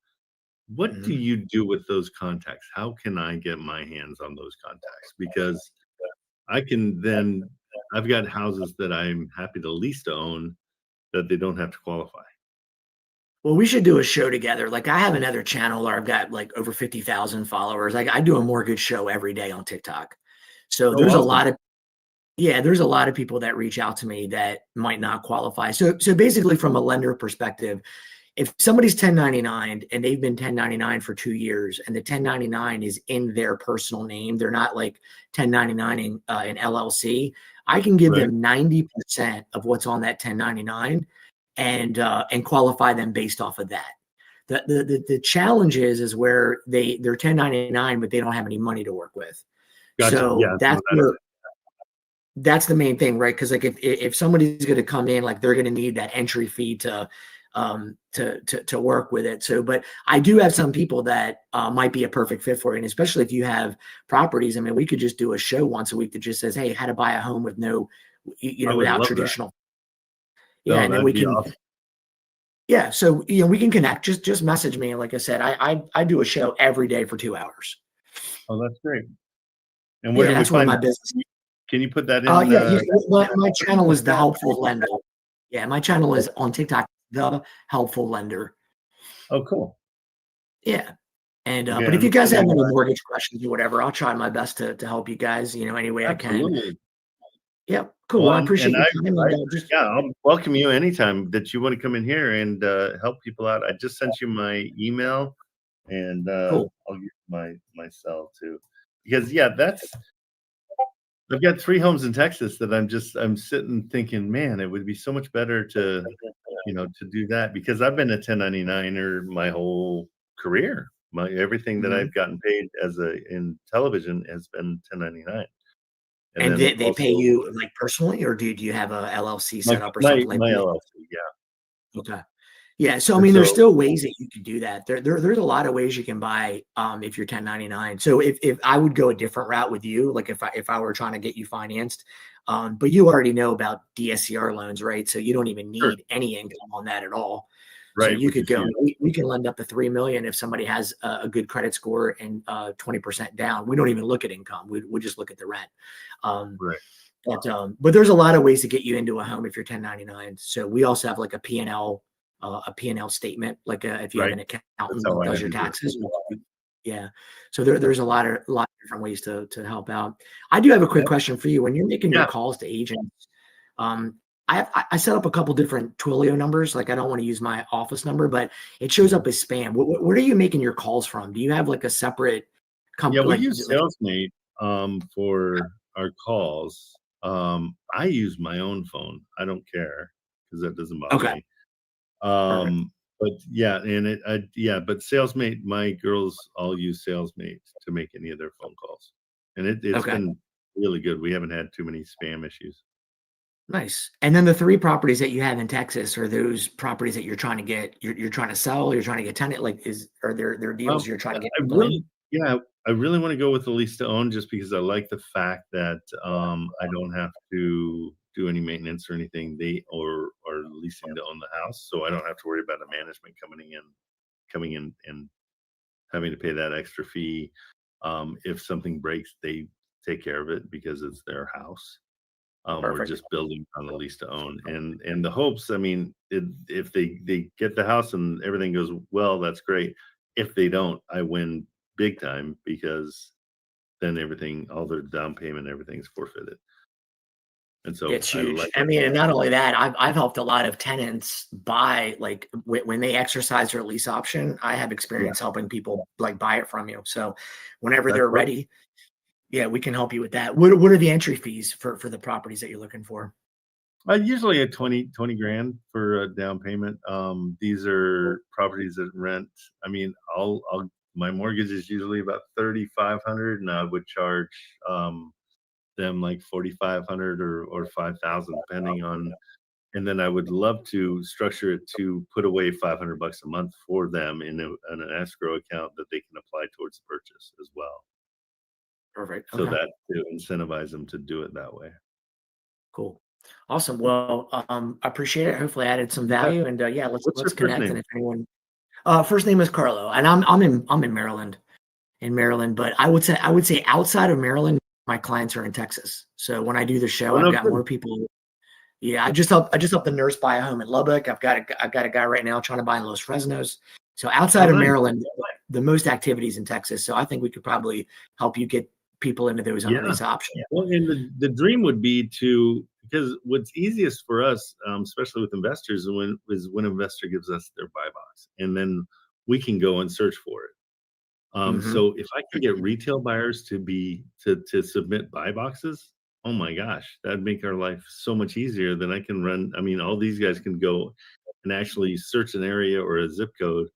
What do you do with those contacts? How can I get my hands on those contacts? Because I've got houses that I'm happy to lease to own that they don't have to qualify. Well, we should do a show together. Like I have another channel where I've got like over 50,000 followers. Like I do a mortgage show every day on TikTok. So there's a lot of people that reach out to me that might not qualify. So basically from a lender perspective, if somebody's 1099 and they've been 1099 for 2 years and the 1099 is in their personal name, they're not like 1099ing an LLC, I can give them 90% of what's on that 1099 and qualify them based off of that. The challenge is where they're 1099, but they don't have any money to work with. Gotcha. So that's the main thing, right? Because like if somebody's going to come in, like they're going to need that entry fee to work with it. So, but I do have some people that might be a perfect fit for it. And especially if you have properties, I mean, we could just do a show once a week that just says, hey, how to buy a home with no, without traditional. Yeah. And then we can, yeah. So, we can connect, just message me. And like I said, I do a show every day for 2 hours. Oh, that's great. And where do we find my business? Can you put that in? My channel is The Helpful Lender. Yeah. My channel is on TikTok, The Helpful Lender. Oh, cool. Yeah. And Okay, but if you I'm guys have sending any my mortgage questions or whatever, I'll try my best to help you guys, any way I can. absolutely. Yep, cool. Well, Well, I appreciate your time, and just yeah, I'll welcome you anytime that you want to come in here and help people out. I just sent you my email, and cool. I'll give you my cell too, because yeah, I've got 3 homes in Texas that I'm sitting thinking, man, it would be so much better to to do that, because I've been a 1099er my whole career. Everything that Mhm. I've gotten paid in television has been 1099, and And then they pay also you like personally, or do you have a LLC my set up or something like my that? LLC, yeah, Okay. Yeah, so I and mean, there's so still ways that you can do that. There's a lot of ways you can buy if you're 1099. So if I would go a different route with you, like if I were trying to get you financed, but you already know about DSCR loans, right? So you don't even sure, need any income on that at all. So right, you which could is go. huge, We can lend up to 3 million if somebody has a good credit score and 20% down. We don't even look at income. We just look at the rent. Um, right. but there's a lot of ways to get you into a home if you're 1099. So we also have like a P&L statement, like if you have Right. an That's accountant how that I does had your to do it. taxes. Yeah. So there's a lot of different ways to help out. I do have a quick Yep. question for you. When you're making your Yeah. calls to agents, I set up a couple different Twilio numbers. Like I don't want to use my office number, but it shows up as spam. Where are you making your calls from? Do you have like a separate Yeah, company? we use SalesMate for our calls. I use my own phone. I don't care because that doesn't bother Okay, me. perfect. But yeah, but SalesMate, my girls all use SalesMate to make any of their phone calls, and it's Okay. been really good. We haven't had too many spam issues. Nice. And then the 3 properties that you have in Texas, are those properties that you're trying to get, you're trying to sell, you're trying to get tenant, like are there deals you're trying to get I people in? really, yeah, I really want to go with the lease to own, just because I like the fact that I don't have to do any maintenance or anything. They are leasing to own the house, so I don't have to worry about a management coming in and having to pay that extra fee. If something breaks, they take care of it because it's their house. We're Perfect. just building on the lease to own, and the hopes. I mean, if they get the house and everything goes well, that's great. If they don't, I win big time, because then all their down payment, everything's forfeited. And so It's I huge. like I mean, and not only that, I've helped a lot of tenants buy, like when they exercise their lease option. I have experience helping people like buy it from you. So whenever that's they're right. ready, yeah, we can help you with that. What are the entry fees for the properties that you're looking for? Usually at 20 grand for a down payment. These are properties that rent. I mean, I'll my mortgage is usually about 3,500, and I would charge them like 4,500 or 5,000, depending on. And then I would love to structure it to put away $500 a month for them in an escrow account that they can apply towards the purchase as well, Perfect. so Okay. that to incentivize them to do it that way. Cool. Awesome. Well, I appreciate it. Hopefully I added some Yeah. value, and yeah, What's let's your first connect. And name? if anyone, first name is Carlo, and I'm in Maryland, but I would say outside of Maryland, my clients are in Texas. So when I do the show, Oh, I've no got kidding. more people. Yeah, I just helped the nurse buy a home in Lubbock. I've got a guy right now trying to buy in Los Fresnos. So outside Oh, of nice. Maryland, the most activities in Texas. So I think we could probably help you get people into those Yeah. these options. Well, and the dream would be because what's easiest for us, especially with investors, is when an investor gives us their buy box, and then we can go and search for it. Mhm. So if I can get retail buyers to submit buy boxes, oh my gosh, that'd make our life so much easier. Than I can run. I mean, all these guys can go and actually search an area or a zip code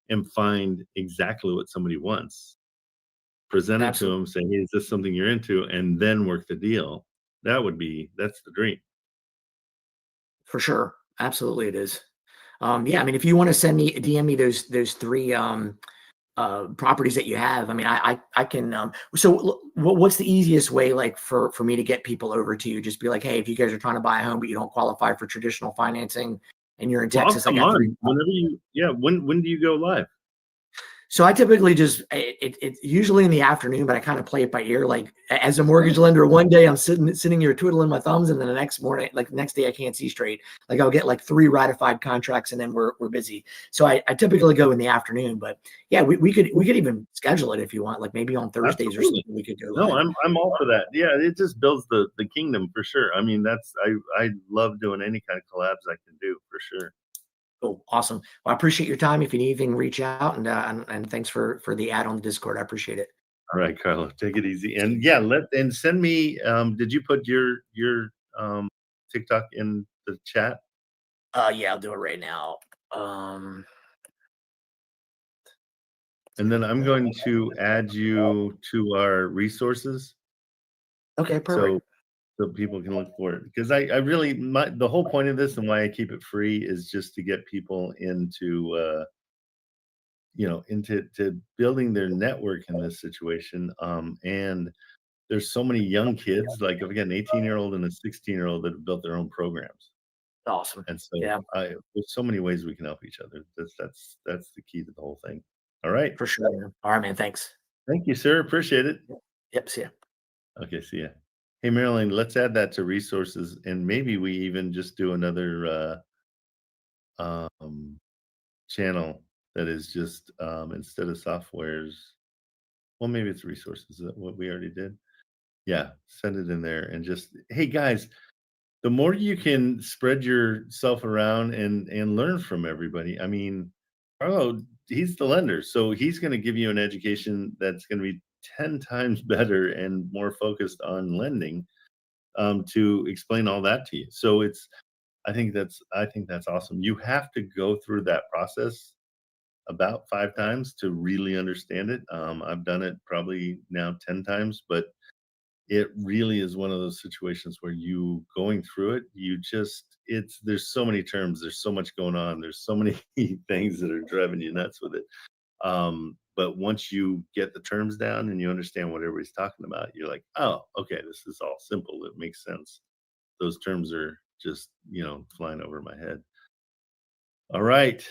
and find exactly what somebody wants. Present it to Absolutely. them, say, "Hey, is this something you're into?" And then work the deal. That's the dream. For sure. Absolutely it is. Yeah, I mean, if you want to DM me those 3 properties that you have, I mean, I can so what's the easiest way, like for me to get people over to you? Just be like, hey, if you guys are trying to buy a home but you don't qualify for traditional financing and you're in Well, I'll Texas, I come got 3. on whenever you. Yeah, when do you go live? So I typically just it's usually in the afternoon, but I kind of play it by ear. Like as a mortgage lender, one day I'm sitting here twiddling my thumbs, and then the next morning, like the next day, I can't see straight. Like I'll get like 3 ratified contracts, and then we're busy. So I typically go in the afternoon. But yeah, we could even schedule it if you want, like maybe on Thursdays or something. We could go. No, I'm all for that. Yeah, it just builds the kingdom for sure. I mean, I love doing any kind of collabs I can do for sure. Cool. Awesome. Well, I appreciate your time. If you need anything, reach out, and thanks for the ad on the Discord. I appreciate it. All right, Carlo, take it easy. And yeah, send me, did you put your TikTok in the chat? Yeah, I'll do it right now. And then I'm going to add you to our resources. Okay, perfect. So people can look for it, because I really, the whole point of this and why I keep it free is just to get people into into building their network in this situation. And there's so many young kids, like I've got an 18-year-old and a 16-year-old that have built their own programs. Awesome. And so Yeah, there's so many ways we can help each other. That's the key to the whole thing. All right. for sure. Man. All right, man. Thanks. Thank you, sir. Appreciate it. Yep. See ya. Okay, see ya. Hey, Marilyn, let's add that to resources, and maybe we even just do another channel that is just instead of softwares. Well, maybe it's resources. Is that what we already did? Yeah, send it in there, and just, hey guys, the more you can spread yourself around and learn from everybody. I mean, Carlo, he's the lender, so he's going to give you an education that's going to be 10 times better and more focused on lending, to explain all that to you. So I think that's awesome. You have to go through that process about 5 times to really understand it. I've done it probably now 10 times, but it really is one of those situations where you going through it, there's so many terms, there's so much going on, there's so many things that are driving you nuts with it. But once you get the terms down and you understand what everybody's talking about, you're like, oh, okay, this is all simple. It makes sense. Those terms are just, flying over my head. All right.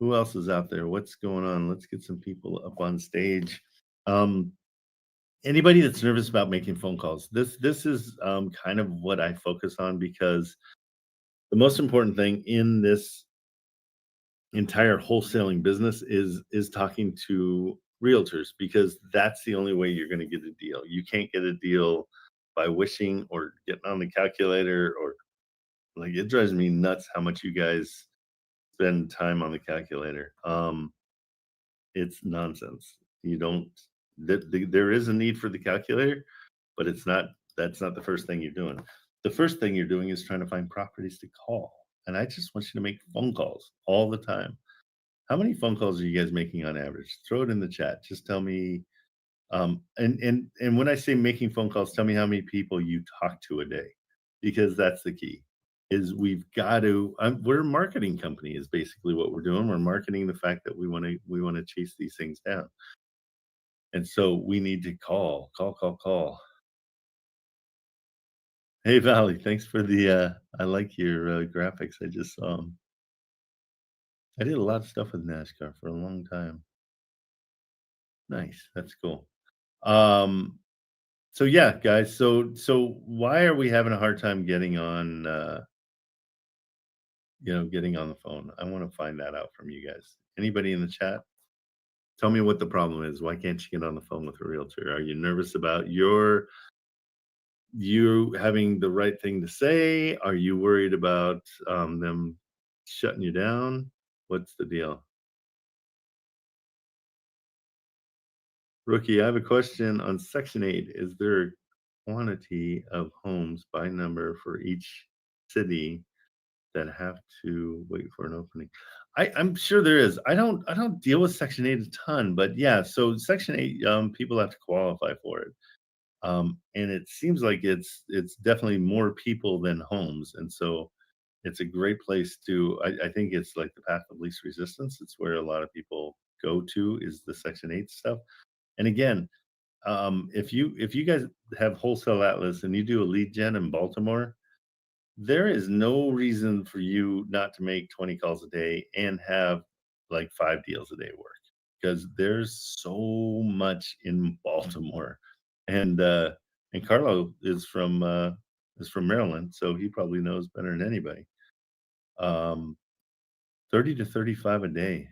Who else is out there? What's going on? Let's get some people up on stage. Anybody that's nervous about making phone calls, this is kind of what I focus on, because the most important thing in this entire wholesaling business is talking to realtors, because that's the only way you're going to get a deal. You can't get a deal by wishing or getting on the calculator, or like, it drives me nuts how much you guys spend time on the calculator. It's nonsense. You don't, there is a need for the calculator, but that's not the first thing you're doing. The first thing you're doing is trying to find properties to call. And I just want you to make phone calls all the time. How many phone calls are you guys making on average? Throw it in the chat. Just tell me. And when I say making phone calls, tell me how many people you talk to a day, because that's the key. Is we've got to. We're a marketing company. Is basically what we're doing. We're marketing the fact that we want to chase these things down, and so we need to call. Hey Valley, thanks for the. I like your graphics. I just saw them. I did a lot of stuff with NASCAR for a long time. Nice, that's cool. So yeah, guys. So why are we having a hard time getting on? Getting on the phone? I want to find that out from you guys. Anybody in the chat? Tell me what the problem is. Why can't you get on the phone with a realtor? Are you nervous about you having the right thing to say? Are you worried about them shutting you down? What's the deal? Rookie, I have a question on Section 8. Is there a quantity of homes by number for each city that have to wait for an opening? I'm sure there is. I don't deal with Section 8 a ton, but yeah, so Section 8, people have to qualify for it. And it seems like it's definitely more people than homes. And so it's a great place to, I think it's like the path of least resistance. It's where a lot of people go to, is the Section 8 stuff. And again, if you guys have Wholesale Atlas and you do a lead gen in Baltimore, there is no reason for you not to make 20 calls a day and have like 5 deals a day work, because there's so much in Baltimore, and Carlo is from Maryland, so he probably knows better than anybody. 30 to 35 a day.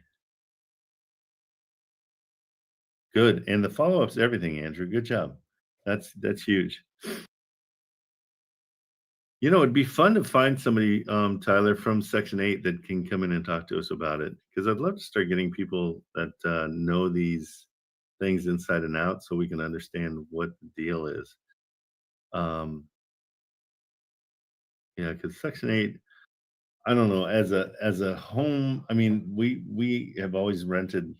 Good. And the follow-up's everything, Andrew. Good job. That's huge. You know, it'd be fun to find somebody, Tyler, from Section 8 that can come in and talk to us about it, because I'd love to start getting people that know these things inside and out so we can understand what the deal is. Yeah, because Section 8, I don't know, as a home, I mean, we have always rented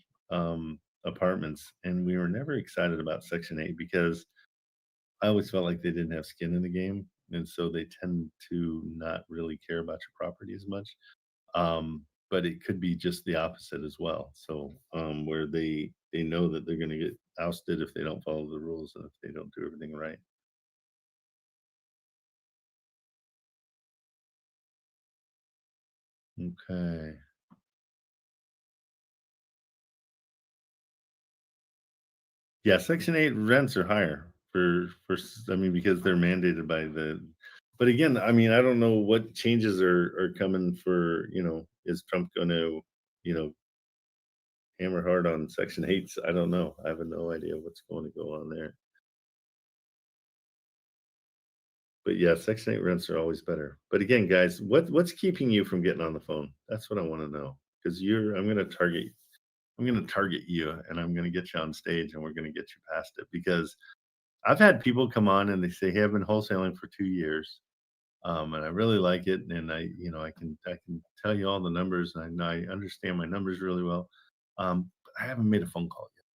apartments, and we were never excited about Section 8 because I always felt like they didn't have skin in the game, and so they tend to not really care about your property as much. But it could be just the opposite as well. So where they know that they're going to get ousted if they don't follow the rules and if they don't do everything right. Okay. Yeah, Section 8 rents are higher I mean, because they're mandated by but again, I mean, I don't know what changes are coming for, is Trump going to, hammer hard on Section 8s? I don't know. I have no idea what's going to go on there. But yeah, Section 8 rents are always better. But again, guys, what's keeping you from getting on the phone? That's what I want to know. Because I'm going to target you, and I'm going to get you on stage, and we're going to get you past it. Because I've had people come on and they say, "Hey, I've been wholesaling for 2 years, and I really like it, and I can tell you all the numbers, and I understand my numbers really well, but I haven't made a phone call yet."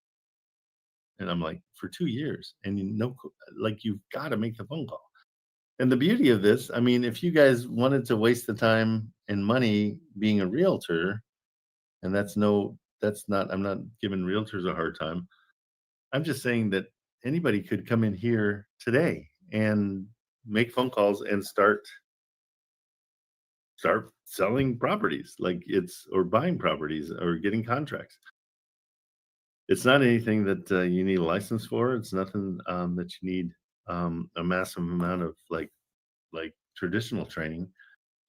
And I'm like, "For 2 years, and like, you've got to make the phone call." And the beauty of this, I mean, if you guys wanted to waste the time and money being a realtor, and that's not, I'm not giving realtors a hard time. I'm just saying that anybody could come in here today and make phone calls and start selling properties, or buying properties or getting contracts. It's not anything that you need a license for. It's nothing that you need a massive amount of like traditional training.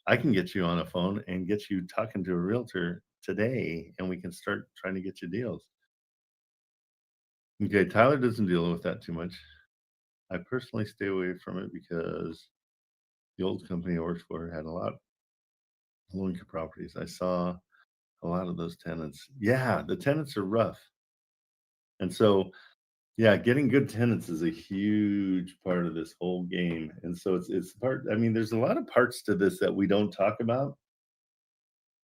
I can get you on a phone and get you talking to a realtor today, and we can start trying to get you deals. Okay, Tyler doesn't deal with that too much. I personally stay away from it because the old company I worked for had a lot of low-income properties. I saw a lot of those tenants. Yeah, the tenants are rough. And so, yeah, getting good tenants is a huge part of this whole game. And so it's part, I mean, there's a lot of parts to this that we don't talk about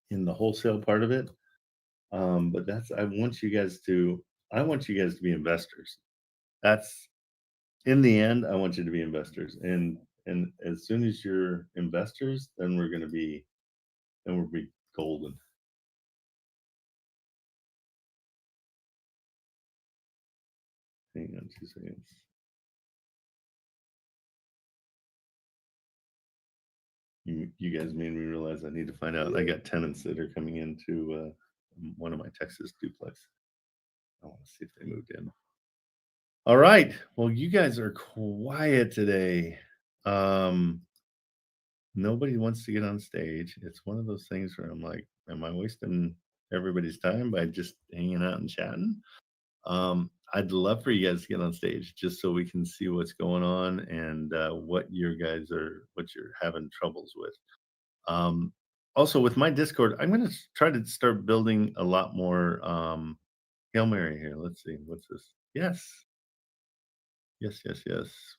in the wholesale part of it. But I want you guys to be investors. That's in the end, I want you to be investors. And as soon as you're investors, then we'll be golden. Hang on 2 seconds. You guys made me realize I need to find out. I got tenants that are coming into one of my Texas duplex. I want to see if they moved in. All right. Well, you guys are quiet today. Nobody wants to get on stage. It's one of those things where I'm like, am I wasting everybody's time by just hanging out and chatting? I'd love for you guys to get on stage just so we can see what's going on and what you're having troubles with. Also, with my Discord, I'm going to try to start building a lot more Hail Mary here. Let's see. What's this? Yes.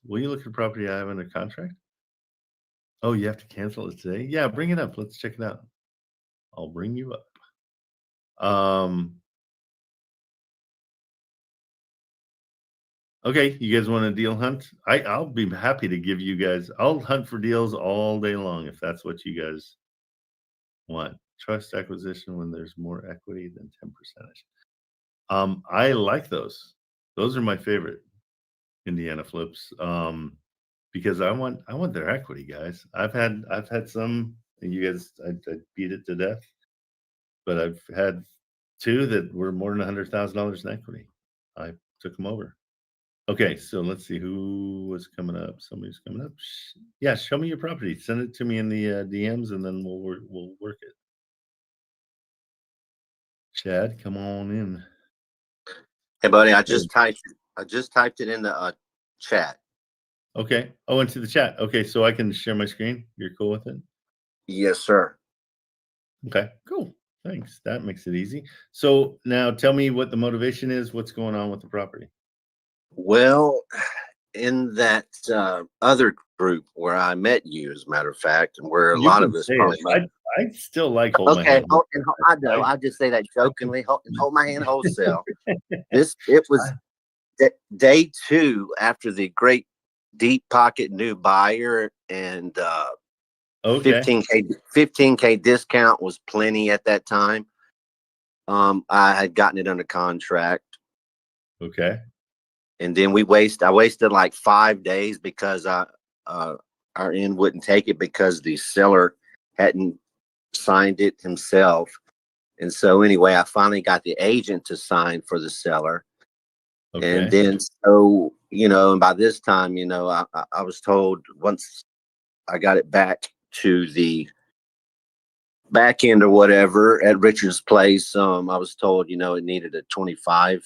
Will you look at property I have under contract? Oh, you have to cancel it today? Yeah, bring it up. Let's check it out. I'll bring you up. Okay, you guys want a deal hunt? I'll be happy to give you guys. I'll hunt for deals all day long if that's what you guys want. Trust acquisition when there's more equity than 10%. I like those. Those are my favorite Indiana flips. Because I want their equity, guys. I've had some, and you guys, I beat it to death, but I've had two that were more than $100,000 in equity. I took them over. Okay, so let's see who was coming up. Somebody's coming up. Yeah, show me your property. Send it to me in the DMs, and then we'll work it. Chad, come on in. Hey, buddy, I just typed it in the chat. Okay. Oh, into the chat. Okay, so I can share my screen. You're cool with it? Yes, sir. Okay, cool. Thanks. That makes it easy. So now tell me what the motivation is. What's going on with the property? Well, in that other group where I met you, as a matter of fact, and where a You lot can of us say probably it. I still like hold my okay, hand. I know. I just say that jokingly. Hold my hand, wholesale. It was day 2 after the great deep pocket new buyer, and Okay. 15K discount was plenty at that time. I had gotten it under contract. Okay. And then I wasted like 5 days because our end wouldn't take it because the seller hadn't signed it himself. And so anyway, I finally got the agent to sign for the seller. Okay. And then, so, and by this time, I was told once I got it back to the back end or whatever at Richard's place, I was told, it needed a 25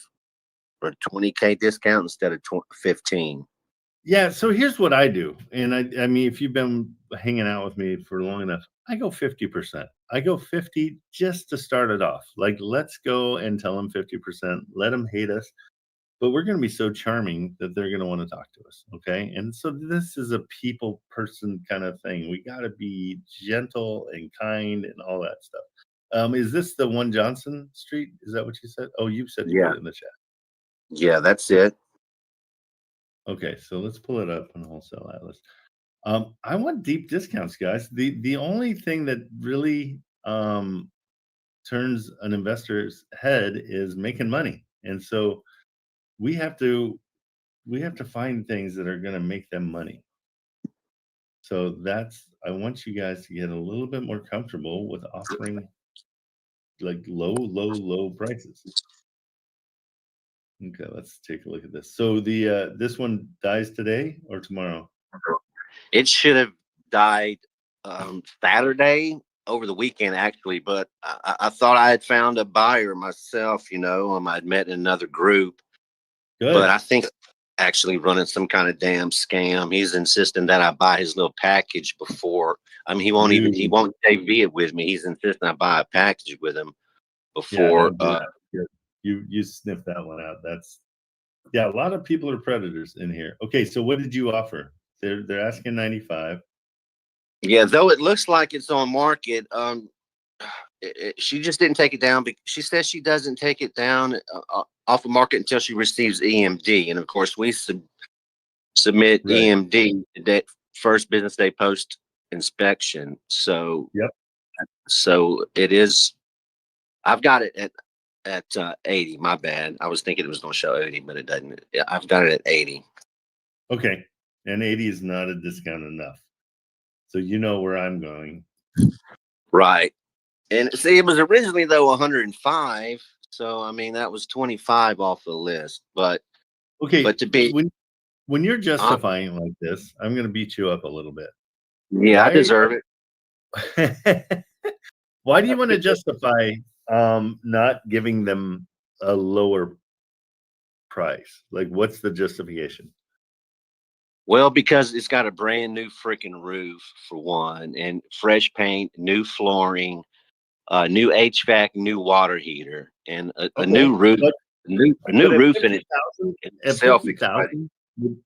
or 20K discount instead of 15. Yeah, so here's what I do. And I mean, if you've been hanging out with me for long enough, I go 50%. I go 50 just to start it off. Like, let's go and tell them 50%. Let them hate us. But we're going to be so charming that they're going to want to talk to us. Okay. And so this is a people person kind of thing. We got to be gentle and kind and all that stuff. Is this the 1 Johnson Street? Is that what you said? Oh, you said you put it in the chat. Yeah, that's it. Okay, so let's pull it up on Wholesale Atlas. I want deep discounts, guys. The only thing that really turns an investor's head is making money, and so we have to find things that are going to make them money. So I want you guys to get a little bit more comfortable with offering like low prices. Okay, let's take a look at this. So the this one dies today or tomorrow? It should have died Saturday over the weekend, actually, but I thought I had found a buyer myself. I'd met in another group. Good. But I think actually running some kind of damn scam. He's insisting that I buy his little package before. I mean, he won't JV it with me. He's insisting I buy a package with him before. You sniffed that one out. A lot of people are predators in here. Okay, so what did you offer? They're asking 95. Yeah, though it looks like it's on market. She just didn't take it down. She says she doesn't take it down off the market until she receives EMD, and of course we submit EMD that first business day post inspection. So yep. So it is. I've got it at 80. My bad. I was thinking it was going to show 80, but it doesn't. I've got it at 80. Okay, and 80 is not a discount enough. So you know where I'm going. Right. And see, it was originally though 105. So I mean that was 25 off the list. But okay, but to be when you're justifying like this, I'm going to beat you up a little bit. Yeah, I deserve it. Why do you want to justify not giving them a lower price? Like, what's the justification? Well, because it's got a brand new freaking roof for one, and fresh paint, new flooring, new HVAC, new water heater, and a new roof. A new roof in itself.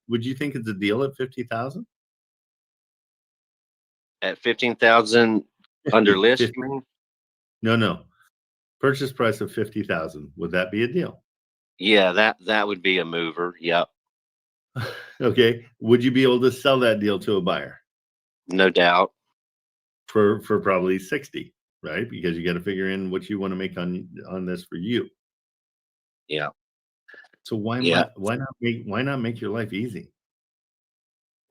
Would you think it's a deal at 50,000? At 15,000 under list? No. Purchase price of 50,000. Would that be a deal? Yeah, that would be a mover. Yep. Okay. Would you be able to sell that deal to a buyer? No doubt. For probably 60, right? Because you got to figure in what you want to make on this for you. Yeah. So why not make your life easy?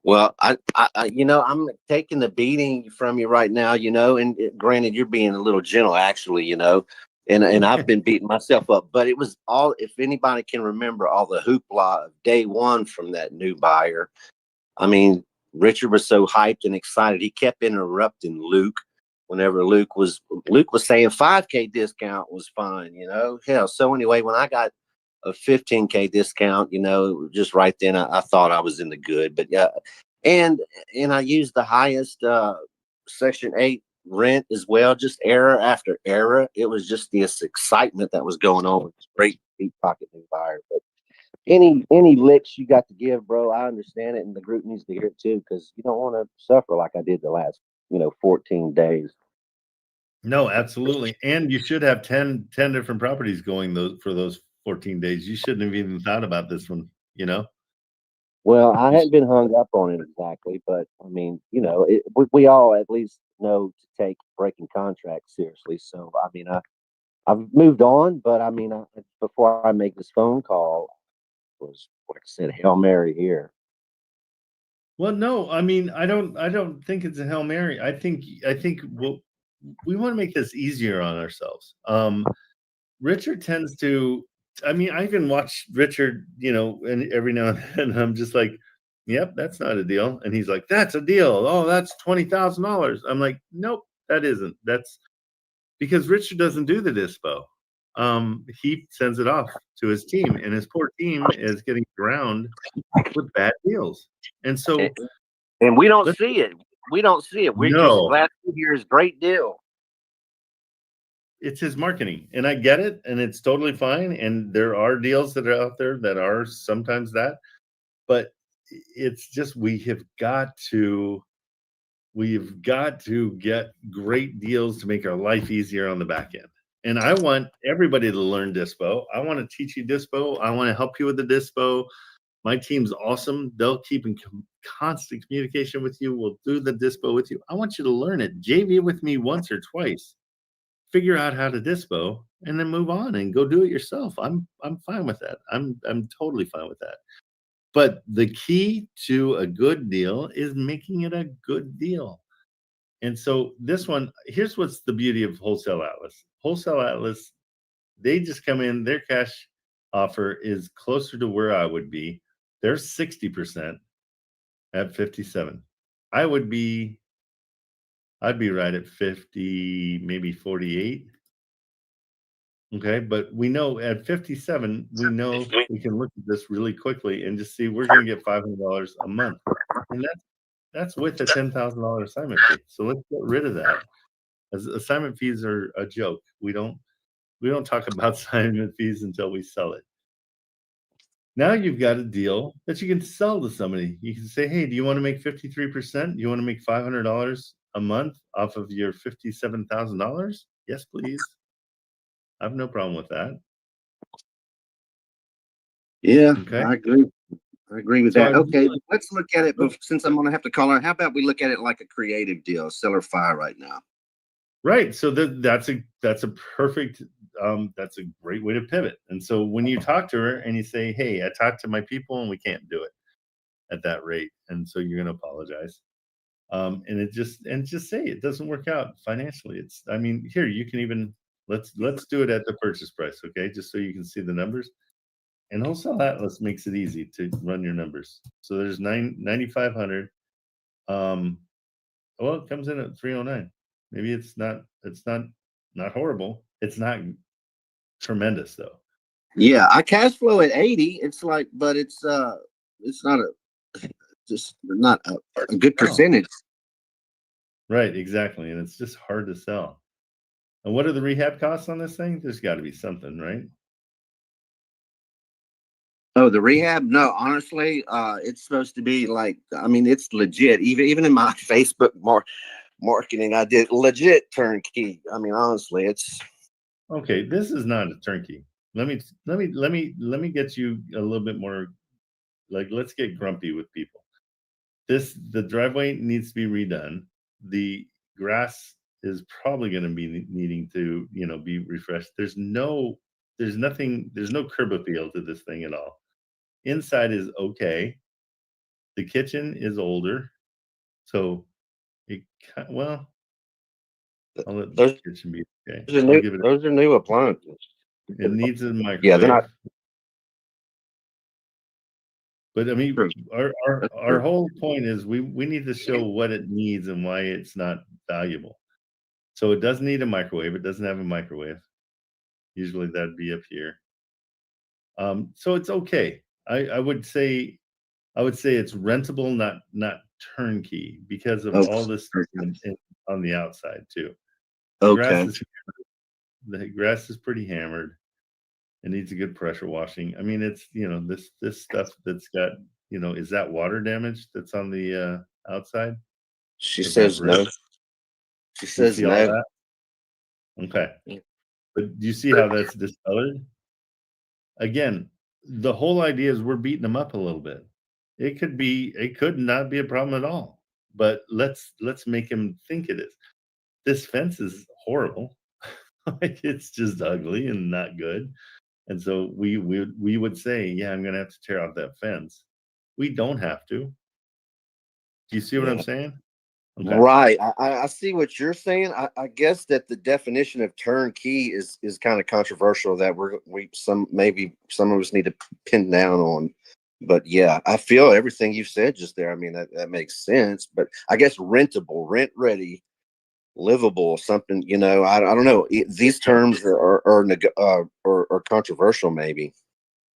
Well, I I'm taking the beating from you right now, and granted, you're being a little gentle, actually, And I've been beating myself up, but it was all, if anybody can remember all the hoopla of day one from that new buyer. I mean, Richard was so hyped and excited. He kept interrupting Luke whenever Luke was saying 5K discount was fine, you know, hell. So anyway, when I got a 15K discount, you know, just right then I thought I was in the good, but yeah. And I used the highest Section 8 rent as well, just error after error. It was just this excitement that was going on with this great deep pocket new buyer. But any licks you got to give, bro, I understand it, and the group needs to hear it too, because you don't want to suffer like I did the last 14 days. No, absolutely. And you should have 10 different properties going for those 14 days. You shouldn't have even thought about this one, you know? Well, I hadn't been hung up on it exactly, but I mean, we all at least know to take breaking contracts seriously. So, I mean, I've moved on, but I mean, before I make this phone call, was, like I said, Hail Mary here. Well, no, I mean, I don't think it's a Hail Mary. I think we want to make this easier on ourselves. Richard tends to, I mean, I can watch Richard, and every now and then I'm just like, yep, that's not a deal. And he's like, that's a deal. Oh, that's $20,000. I'm like, nope, that isn't. That's because Richard doesn't do the dispo. He sends it off to his team, and his poor team is getting drowned with bad deals. And so, and we don't see it. We don't see it. We're just glad to hear his great deal. It's his marketing, and I get it, and it's totally fine. And there are deals that are out there that are sometimes that, but it's just we've got to get great deals to make our life easier on the back end. And I want everybody to learn dispo. I want to teach you dispo. I want to help you with the dispo. My team's awesome. They'll keep in constant communication with you. We'll do the dispo with you. I want you to learn it. JV with me once or twice. Figure out how to dispo and then move on and go do it yourself. I'm fine with that. I'm totally fine with that. But the key to a good deal is making it a good deal. And so this one, here's what's the beauty of Wholesale Atlas. Wholesale Atlas, they just come in, their cash offer is closer to where I would be. They're 60% at 57. I'd be right at 50, maybe 48. Okay, but we know at 57, we know we can look at this really quickly and just see we're going to get $500 a month, and that's with a $10,000 assignment fee. So let's get rid of that. As assignment fees are a joke. We don't talk about assignment fees until we sell it. Now you've got a deal that you can sell to somebody. You can say, hey, do you want to make 53%? Do you want to make $500 a month off of your $57,000? Yes, please. I have no problem with that. Yeah, okay. I agree with that. Okay, let's look at it. But since I'm going to have to call her, how about we look at it like a creative deal, seller fire right now? Right. So that's a perfect, that's a great way to pivot. And so when you talk to her and you say, hey, I talked to my people and we can't do it at that rate. And so you're going to apologize. And just say it doesn't work out financially. Here, you can even, let's do it at the purchase price. Okay. Just so you can see the numbers. And Wholesale Atlas makes it easy to run your numbers. So there's 9,500. Well, it comes in at 309. Maybe it's not horrible. It's not tremendous though. Yeah, I cash flow at 80. It's like, but it's not a good percentage. Right, exactly. And it's just hard to sell. And what are the rehab costs on this thing? There's got to be something, right? Oh, the rehab? No, honestly, it's supposed to be like, it's legit. Even in my Facebook marketing, I did legit turnkey. Honestly, it's okay. This is not a turnkey. Let me get you a little bit more. Like, let's get grumpy with people. The driveway needs to be redone. The grass is probably going to be needing to, be refreshed. There's no curb appeal to this thing at all. Inside is okay. The kitchen is older, so I'll let Those the kitchen be okay. those are I'll new. give it. Those are new appliances. It needs a Yeah, microwave. they're not. But I mean, True. our That's true. whole point is we need to show what it needs and why it's not valuable. So it doesn't need a microwave. It doesn't have a microwave. Usually that'd be up here. So it's okay. I would say it's rentable, not turnkey, because of all this stuff on the outside too. The grass Okay. the grass is pretty hammered. It needs a good pressure washing. I mean, it's this stuff that's got is that water damage that's on the outside? She Of that says no. brick? She You says see all no. that? Okay. Yeah. But do you see how that's discolored? Again, the whole idea is we're beating them up a little bit. It could not be a problem at all. But let's make him think it is. This fence is horrible. Like, it's just ugly and not good. And so we would say, yeah, I'm gonna have to tear out that fence. We don't have to. Do you see what I'm Yeah. saying? Okay. Right. I see what you're saying. I guess that the definition of turnkey is kind of controversial that maybe some of us need to pin down on. But yeah, I feel everything you said just there. I mean, that makes sense. But I guess rentable, rent ready, livable, something, I don't know. These terms are controversial maybe.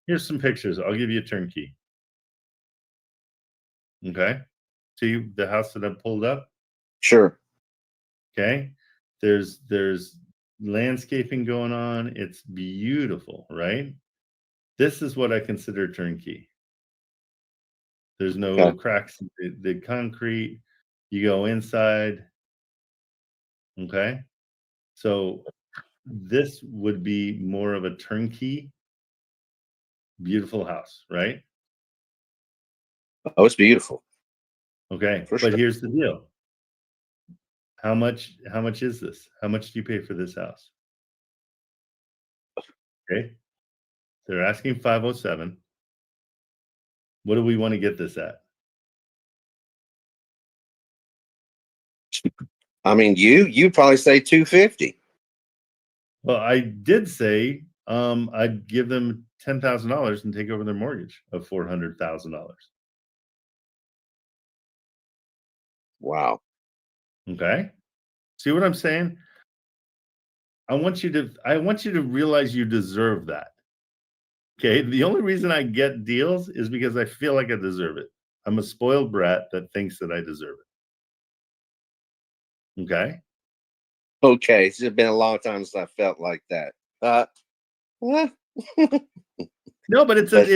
Here's some pictures. I'll give you a turnkey. Okay. See the house that I pulled up? Sure. Okay. There's landscaping going on. It's beautiful, right? This is what I consider turnkey. There's no Okay. cracks in the concrete. You go inside. Okay. So this would be more of a turnkey, beautiful house, right? Oh, it's beautiful. Okay. For But sure. here's the deal. How much is this? How much do you pay for this house? Okay. They're asking 507. What do we want to get this at? I mean, you'd probably say 250. Well, I did say I'd give them $10,000 and take over their mortgage of $400,000. Wow. Okay. See what I'm saying? I want you to realize you deserve that. Okay. The only reason I get deals is because I feel like I deserve it. I'm a spoiled brat that thinks that I deserve it. Okay. Okay, it's been a long time since I felt like that. Eh, No, but it's a But-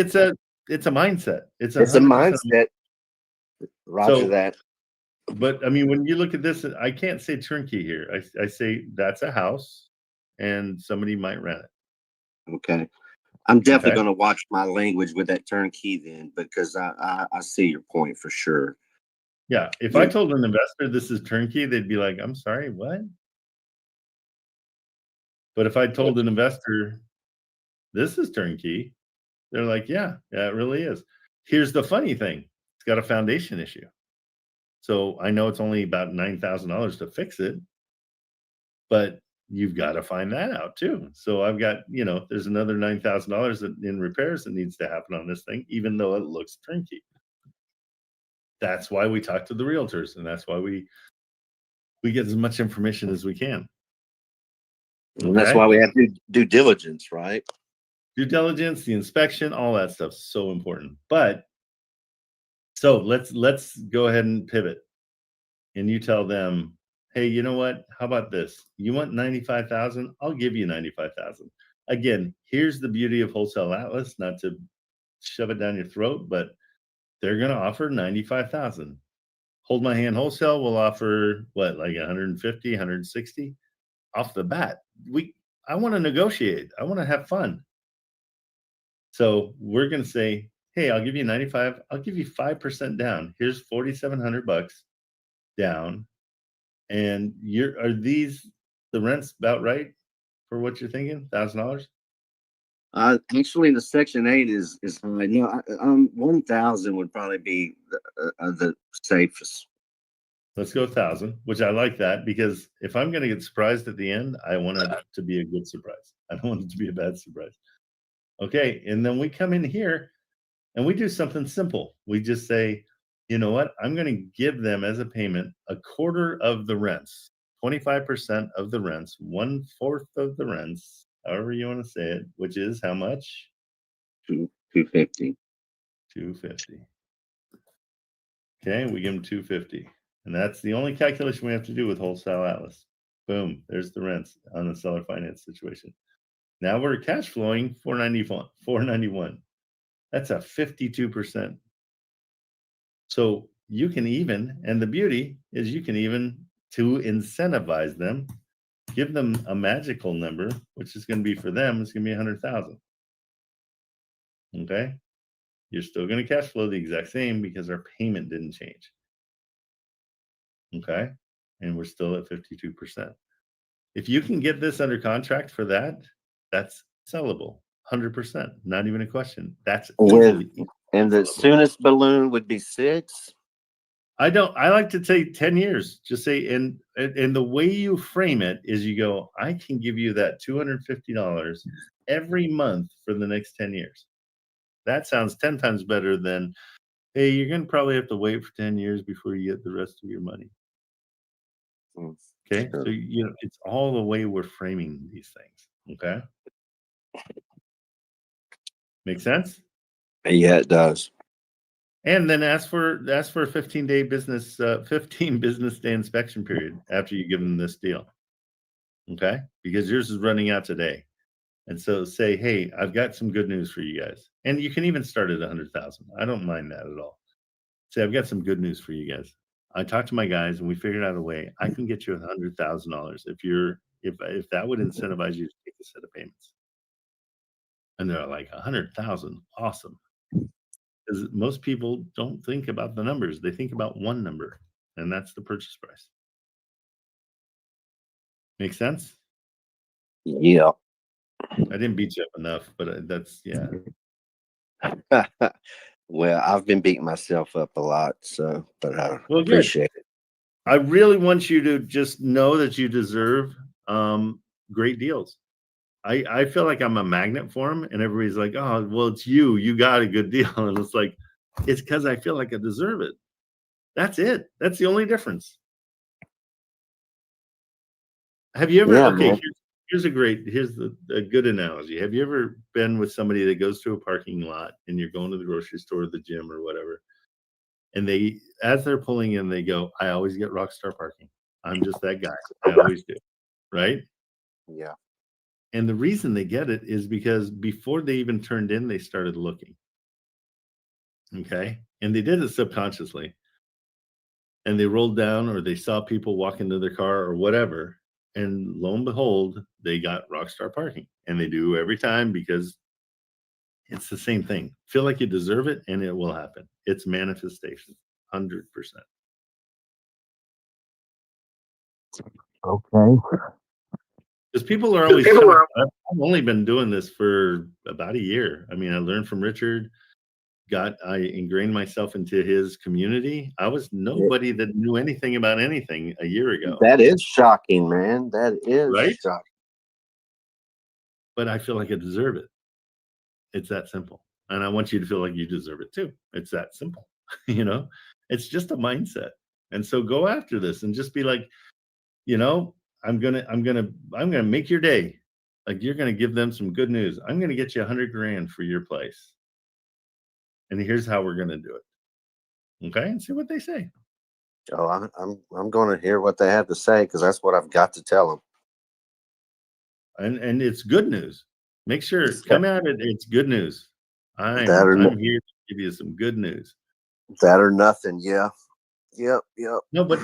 mindset. It's it's a 100%. mindset. Roger So, that. but I mean, when you look at this, I can't say turnkey here. I say that's a house and somebody might rent it. Okay. I'm definitely Okay. going to watch my language with that turnkey then, because I see your point for sure. Yeah. If I told an investor this is turnkey, they'd be like, I'm sorry, what? But if I told an investor this is turnkey, they're like, yeah, it really is. Here's the funny thing. It's got a foundation issue. So I know it's only about $9,000 to fix it, but you've got to find that out too. So I've got, there's another $9,000 in repairs that needs to happen on this thing, even though it looks turnkey. That's why we talk to the realtors, and that's why we get as much information as we can. And that's why we have to do diligence, right? Due diligence, the inspection, all that stuff is so important. But so let's go ahead and pivot. And you tell them, hey, you know what? How about this? You want 95,000? I'll give you 95,000. Again, here's the beauty of Wholesale Atlas, not to shove it down your throat, but they're going to offer 95,000. Hold My Hand Wholesale will offer what, like 150, 160 off the bat. I want to negotiate. I want to have fun. So we're going to say, hey, I'll give you 95. I'll give you 5% down. Here's $4,700 down. And are these the rents about right for what you're thinking? $1,000? Actually, the Section 8 is high. No, 1,000 would probably be the safest. Let's go 1,000, which I like that, because if I'm going to get surprised at the end, I want it to be a good surprise. I don't want it to be a bad surprise. Okay. And then we come in here and we do something simple. We just say, you know what? I'm going to give them as a payment a quarter of the rents, 25% of the rents, 1/4 of the rents, however you want to say it, which is how much? 250. 250. Okay, we give them 250. And that's the only calculation we have to do with Wholesale Atlas. Boom, there's the rents on the seller finance situation. Now we're cash flowing 491. That's a 52%. So you can even, and the beauty is you can even, to incentivize them, give them a magical number, which is going to be for them, it's going to be 100,000. Okay. You're still going to cash flow the exact same because our payment didn't change. Okay. And we're still at 52%. If you can get this under contract for that, that's sellable. 100%. Not even a question. That's easily. And the soonest balloon would be 6. I like to say 10 years. Just say, and the way you frame it is you go, I can give you that $250 every month for the next 10 years. That sounds 10 times better than, hey, you're going to probably have to wait for 10 years before you get the rest of your money. Okay. Sure. So, it's all the way we're framing these things. Okay. Make sense? Yeah, it does. And then ask for a 15-day business, 15 business day inspection period after you give them this deal. Okay. Because yours is running out today. And so say, hey, I've got some good news for you guys. And you can even start at 100,000. I don't mind that at all. Say, I've got some good news for you guys. I talked to my guys and we figured out a way. I can get you $100,000 if that would incentivize you to take a set of payments. And they're like, 100,000, awesome. Because most people don't think about the numbers. They think about one number, and that's the purchase price. Make sense? Yeah. I didn't beat you up enough, but that's, yeah. Well, I've been beating myself up a lot, but I appreciate it. I really want you to just know that you deserve great deals. I feel like I'm a magnet for them, and everybody's like, oh, well, it's you. You got a good deal. And it's like, it's because I feel like I deserve it. That's it. That's the only difference. Have you ever, here's a good analogy. Have you ever been with somebody that goes to a parking lot and you're going to the grocery store or the gym or whatever, and as they're pulling in, they go, I always get Rockstar parking. I'm just that guy. I always do. Right? Yeah. And the reason they get it is because before they even turned in, they started looking. Okay. And they did it subconsciously. And they rolled down or they saw people walk into their car or whatever. And lo and behold, they got Rockstar parking. And they do every time because it's the same thing. Feel like you deserve it and it will happen. It's manifestation. 100%. Okay. Because people are always I've only been doing this for about a year. I mean, I learned from Richard, I ingrained myself into his community. I was nobody that knew anything about anything a year ago. That is shocking, man. That is right? shocking. But I feel like I deserve it. It's that simple. And I want you to feel like you deserve it too. It's that simple. It's just a mindset. And so go after this and just be like, I'm gonna make your day. Like, you're gonna give them some good news. I'm gonna get you $100,000 for your place. And here's how we're gonna do it. Okay, and see what they say. Oh, I'm gonna hear what they have to say because that's what I've got to tell them. And it's good news. Make sure come at it. It's good news. I'm here to give you some good news. That or nothing. Yeah. Yep. No, but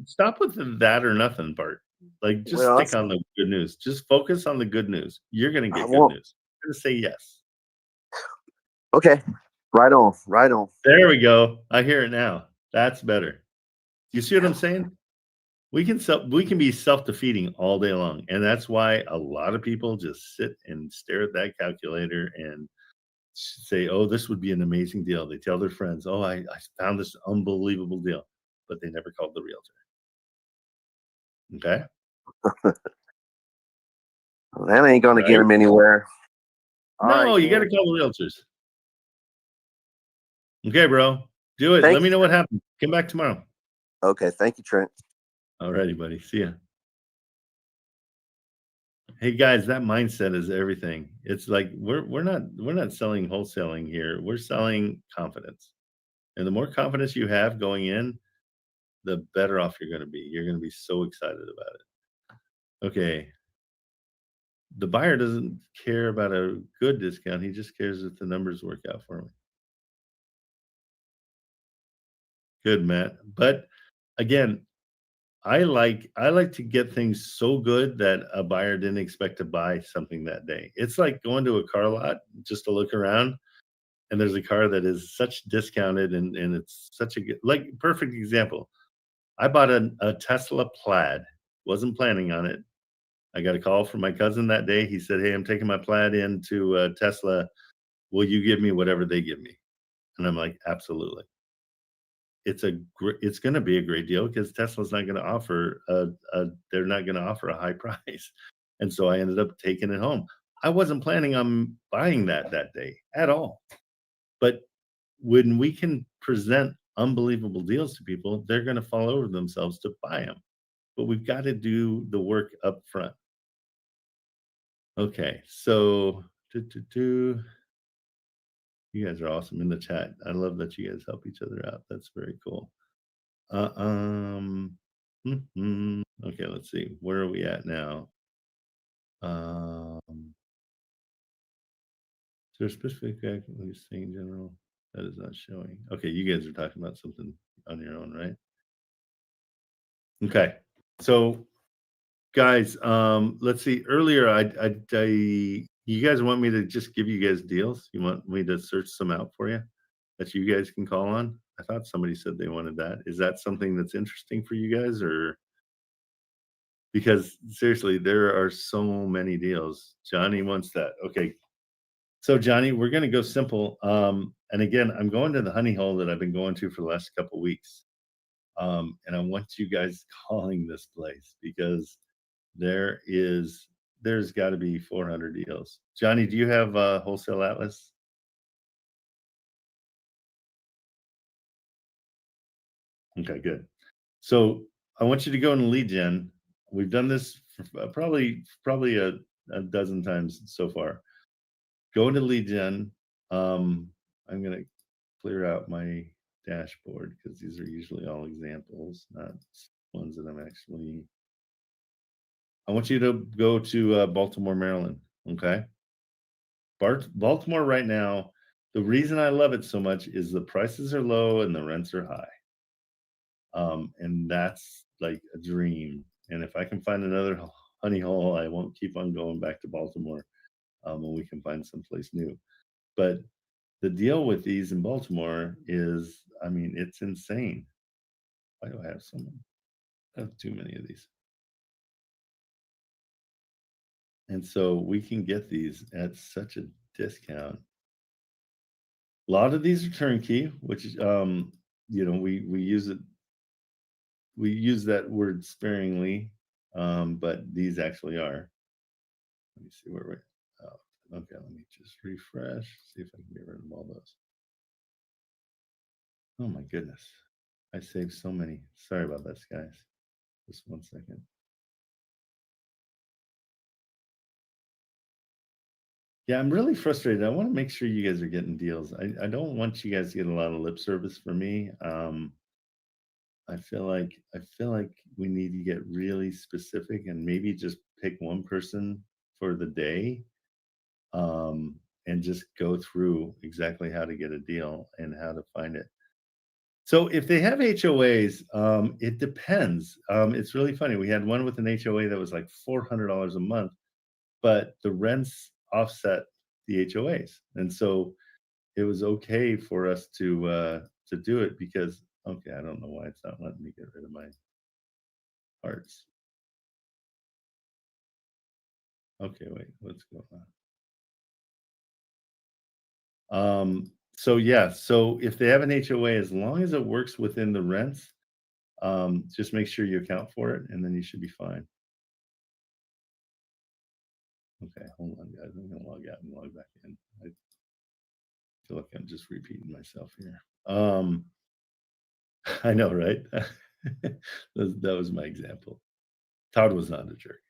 stop with that or nothing part. Like, just stick on the good news. Just focus on the good news. You're going to get good news. You're going to say yes. Okay. Right on. There we go. I hear it now. That's better. You see what I'm saying? We can be self-defeating all day long. And that's why a lot of people just sit and stare at that calculator and say, oh, this would be an amazing deal. They tell their friends, oh, I found this unbelievable deal. but they never called the realtor. Okay. Well, that ain't going to get Right? them anywhere. All No, right, you got man. to call the realtors. Okay, bro. Do it. Thank Let me you. know what happened. Come back tomorrow. Okay. Thank you, Trent. All righty, buddy. See ya. Hey guys, that mindset is everything. It's like we're not selling wholesaling here. We're selling confidence. And the more confidence you have going in, the better off you're going to be. You're going to be so excited about it. Okay. The buyer doesn't care about a good discount. He just cares if the numbers work out for him. Good, Matt. But again, I like to get things so good that a buyer didn't expect to buy something that day. It's like going to a car lot just to look around, and there's a car that is such discounted and it's such a good, like, perfect example. I bought a Tesla Plaid, wasn't planning on it. I got a call from my cousin that day. He said, "Hey, I'm taking my Plaid into Tesla. Will you give me whatever they give me?" And I'm like, "Absolutely." It's going to be a great deal because Tesla's not going to offer they're not going to offer a high price. And so I ended up taking it home. I wasn't planning on buying that day at all. But when we can present unbelievable deals to people, they're going to fall over themselves to buy them. But we've got to do the work up front. Okay, so you guys are awesome in the chat. I love that you guys help each other out. That's very cool. Okay, let's see. Where are we at now? Is there a specific thing in general that is not showing? Okay, you guys are talking about something on your own, right? Okay, so guys, let's see. Earlier, you guys want me to just give you guys deals? You want me to search some out for you that you guys can call on? I thought somebody said they wanted that. Is that something that's interesting for you guys, or? Because seriously, there are so many deals. Johnny wants that. Okay. So Johnny, we're going to go simple. And again, I'm going to the honey hole that I've been going to for the last couple of weeks. And I want you guys calling this place because there's got to be 400 deals. Johnny, do you have Wholesale Atlas? Okay, good. So I want you to go in lead gen. We've done this for probably a dozen times so far. Go into lead gen. I'm going to clear out my dashboard because these are usually all examples, not ones that I'm actually. I want you to go to Baltimore, Maryland. Okay. Baltimore right now, the reason I love it so much is the prices are low and the rents are high. And that's like a dream. And if I can find another honey hole, I won't keep on going back to Baltimore when we can find someplace new. But the deal with these in Baltimore is, I mean, it's insane. Why do I have so many? I have too many of these. And so we can get these at such a discount. A lot of these are turnkey, which is, we use it. We use that word sparingly, but these actually are. Let me see where we're. Oh, okay, let me just refresh. See if I can get rid of all those. Oh my goodness, I saved so many. Sorry about this, guys. Just 1 second. Yeah, I'm really frustrated. I want to make sure you guys are getting deals. I don't want you guys to get a lot of lip service from me. I feel like we need to get really specific and maybe just pick one person for the day, and just go through exactly how to get a deal and how to find it. So if they have HOAs, it depends. It's really funny. We had one with an HOA that was like $400 a month, but the rents offset the HOAs, and so it was okay for us to do it because, okay, I don't know why it's not letting me get rid of my parts. Okay, wait, what's going on? So yeah, so if they have an HOA, as long as it works within the rents, Just make sure you account for it, and then you should be fine. Okay, hold on, guys. I'm gonna log out and log back in. I feel like I'm just repeating myself here. I know, right? That was my example. Todd was not a jerk.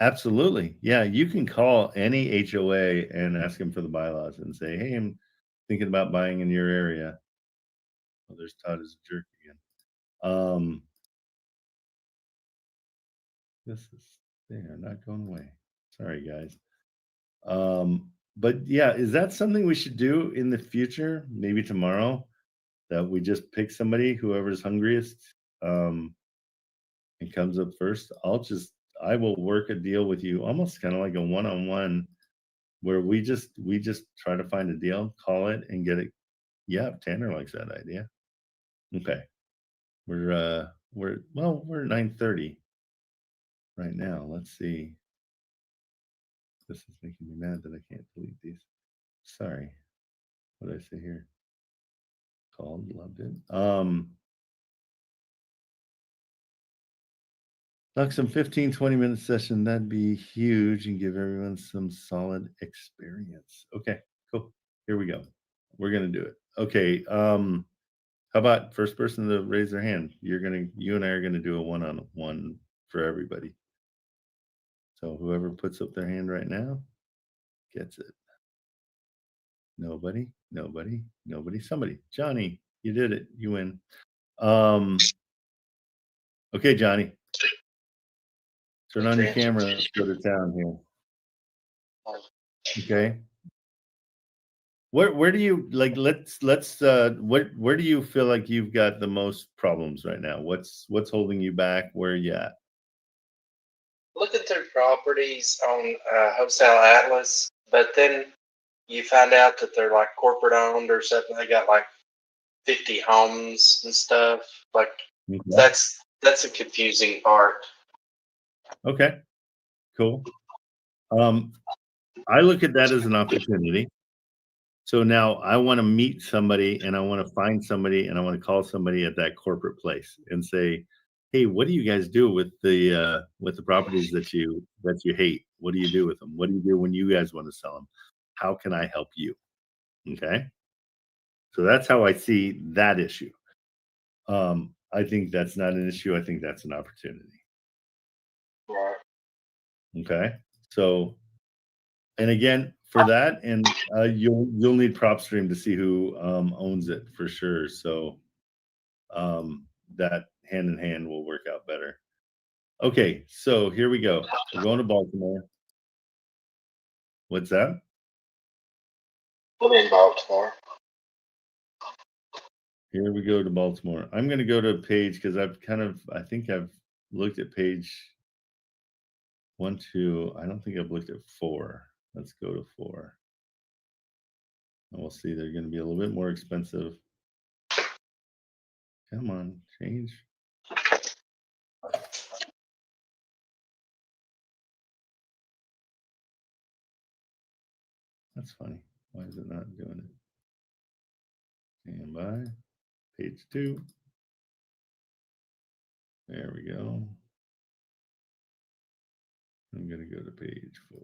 Absolutely. Yeah, you can call any HOA and ask them for the bylaws and say, hey, I'm thinking about buying in your area. Oh, there's Todd as a jerk again. They are not going away. Sorry, guys. But yeah, is that something we should do in the future? Maybe tomorrow, that we just pick somebody, whoever's hungriest, and comes up first. I will work a deal with you, almost kind of like a one-on-one, where we just try to find a deal, call it, and get it. Yeah, Tanner likes that idea. Okay, we're 9:30 right now. Let's see. This is making me mad that I can't delete these. Sorry. What did I say here? Called, loved it. Like some 15-20 minute session, that'd be huge and give everyone some solid experience. Okay, cool. Here we go. We're gonna do it. Okay. How about first person to raise their hand? You and I are gonna do a one-on-one for everybody. So whoever puts up their hand right now gets it. Nobody. Somebody. Johnny, you did it. You win. Okay, Johnny. Turn on your camera. Let's go to town here. Okay. Where do you like? Let's where do you feel like you've got the most problems right now? What's holding you back? Where are you at? Looking through properties on Wholesale Atlas, but then you find out that they're like corporate owned or something. They got like 50 homes and stuff. Like Okay. that's a confusing part. Okay. Cool. I look at that as an opportunity. So now I want to meet somebody, and I want to find somebody, and I want to call somebody at that corporate place and say, hey, what do you guys do with the properties that you hate? What do you do with them? What do you do when you guys want to sell them? How can I help you? Okay. So that's how I see that issue. I think that's not an issue. I think that's an opportunity. Right. Okay. So, and again, for that, and you'll need PropStream to see who owns it for sure. So that hand in hand will work out better. Okay, so here we go. We're going to Baltimore. What's that? I'm in Baltimore. Here we go to Baltimore. I'm going to go to a page because I think I've looked at page 1, 2. I don't think I've looked at 4. Let's go to 4. And we'll see. They're going to be a little bit more expensive. Come on, change. That's funny. Why is it not doing it? Stand by. Page 2. There we go. I'm going to go to page 4.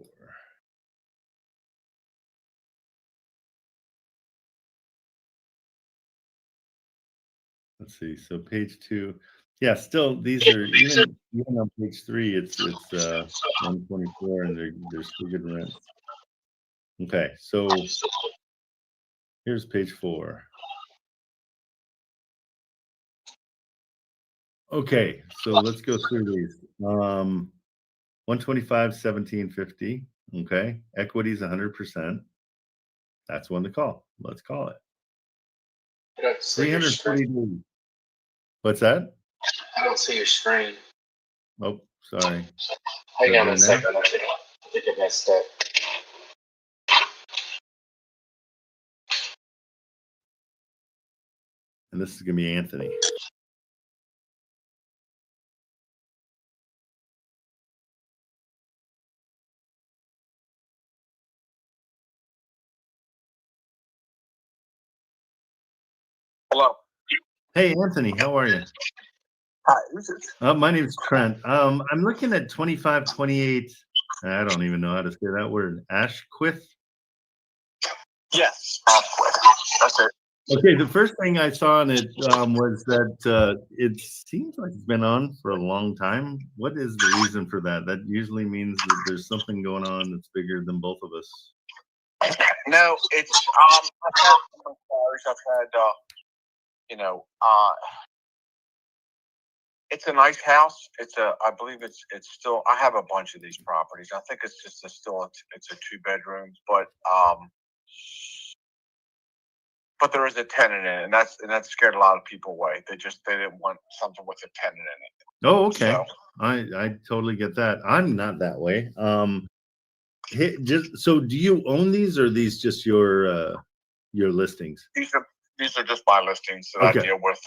Let's see. So page 2. Yeah, still these are even on page 3, it's 124 and they're still good rents. Okay, so here's page 4. Okay, so let's go through these. 125, 1750. Okay, equity's 100%. That's one to call. Let's call it. I don't see your 340 screen. days. What's that? I don't see your screen. Oh, sorry. Hang on Better a second. I think I messed up. And this is going to be Anthony. Hello. Hey, Anthony, how are you? Hi, who's this? My name's Trent. I'm looking at 2528. I don't even know how to say that word. Ashquith. Yes. That's it. Okay, the first thing I saw on it was that it seems like it's been on for a long time. What is the reason for that? That usually means that there's something going on that's bigger than both of us. No, it's I've had some cars. I've had it's a nice house. I believe it's still. I have a bunch of these properties. I think it's just it's a 2-bedroom, but there is a tenant in it, and that scared a lot of people away. They didn't want something with a tenant in it. Oh, okay. So, I totally get that. I'm not that way. So do you own these, or are these just your listings? these are just my listings that Okay. I deal with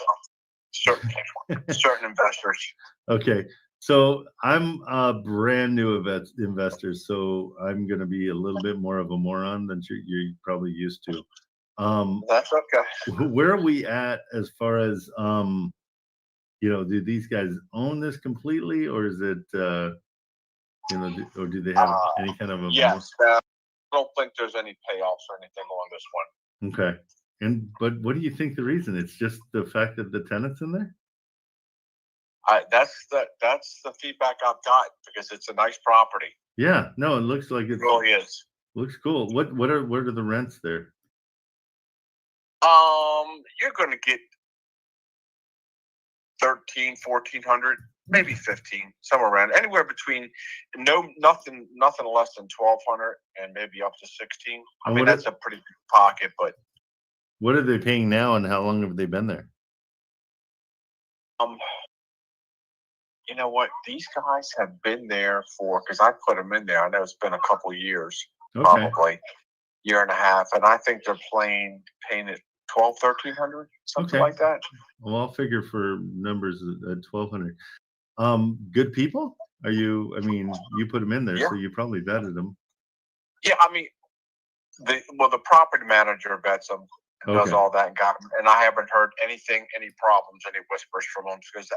certain investors. Okay. So I'm a brand new investor, so I'm going to be a little bit more of a moron than you're probably used to. That's okay. Where are we at as far as do these guys own this completely, or is it or do they have any kind of a Yes. I don't think there's any payoffs or anything on this one. Okay. But what do you think the reason? It's just the fact that the tenant's in there? That's the feedback I've got, because it's a nice property. Yeah, no, it looks like It really is. Looks cool. What are the rents there? You're going to get 1,400, maybe 15, somewhere around, anywhere between nothing less than 1,200 and maybe up to 16. I mean, that's a pretty big pocket, but what are they paying now, and how long have they been there? you know what? These guys have been there because I put them in there. I know it's been a couple years, probably year and a half, and I think they're paying it 1,100, something like that. Well, I'll figure for numbers at 1,200. Good people? You put them in there, so you probably vetted them. Yeah, I mean, the property manager vets them and does all that, and I haven't heard any problems, any whispers from them, because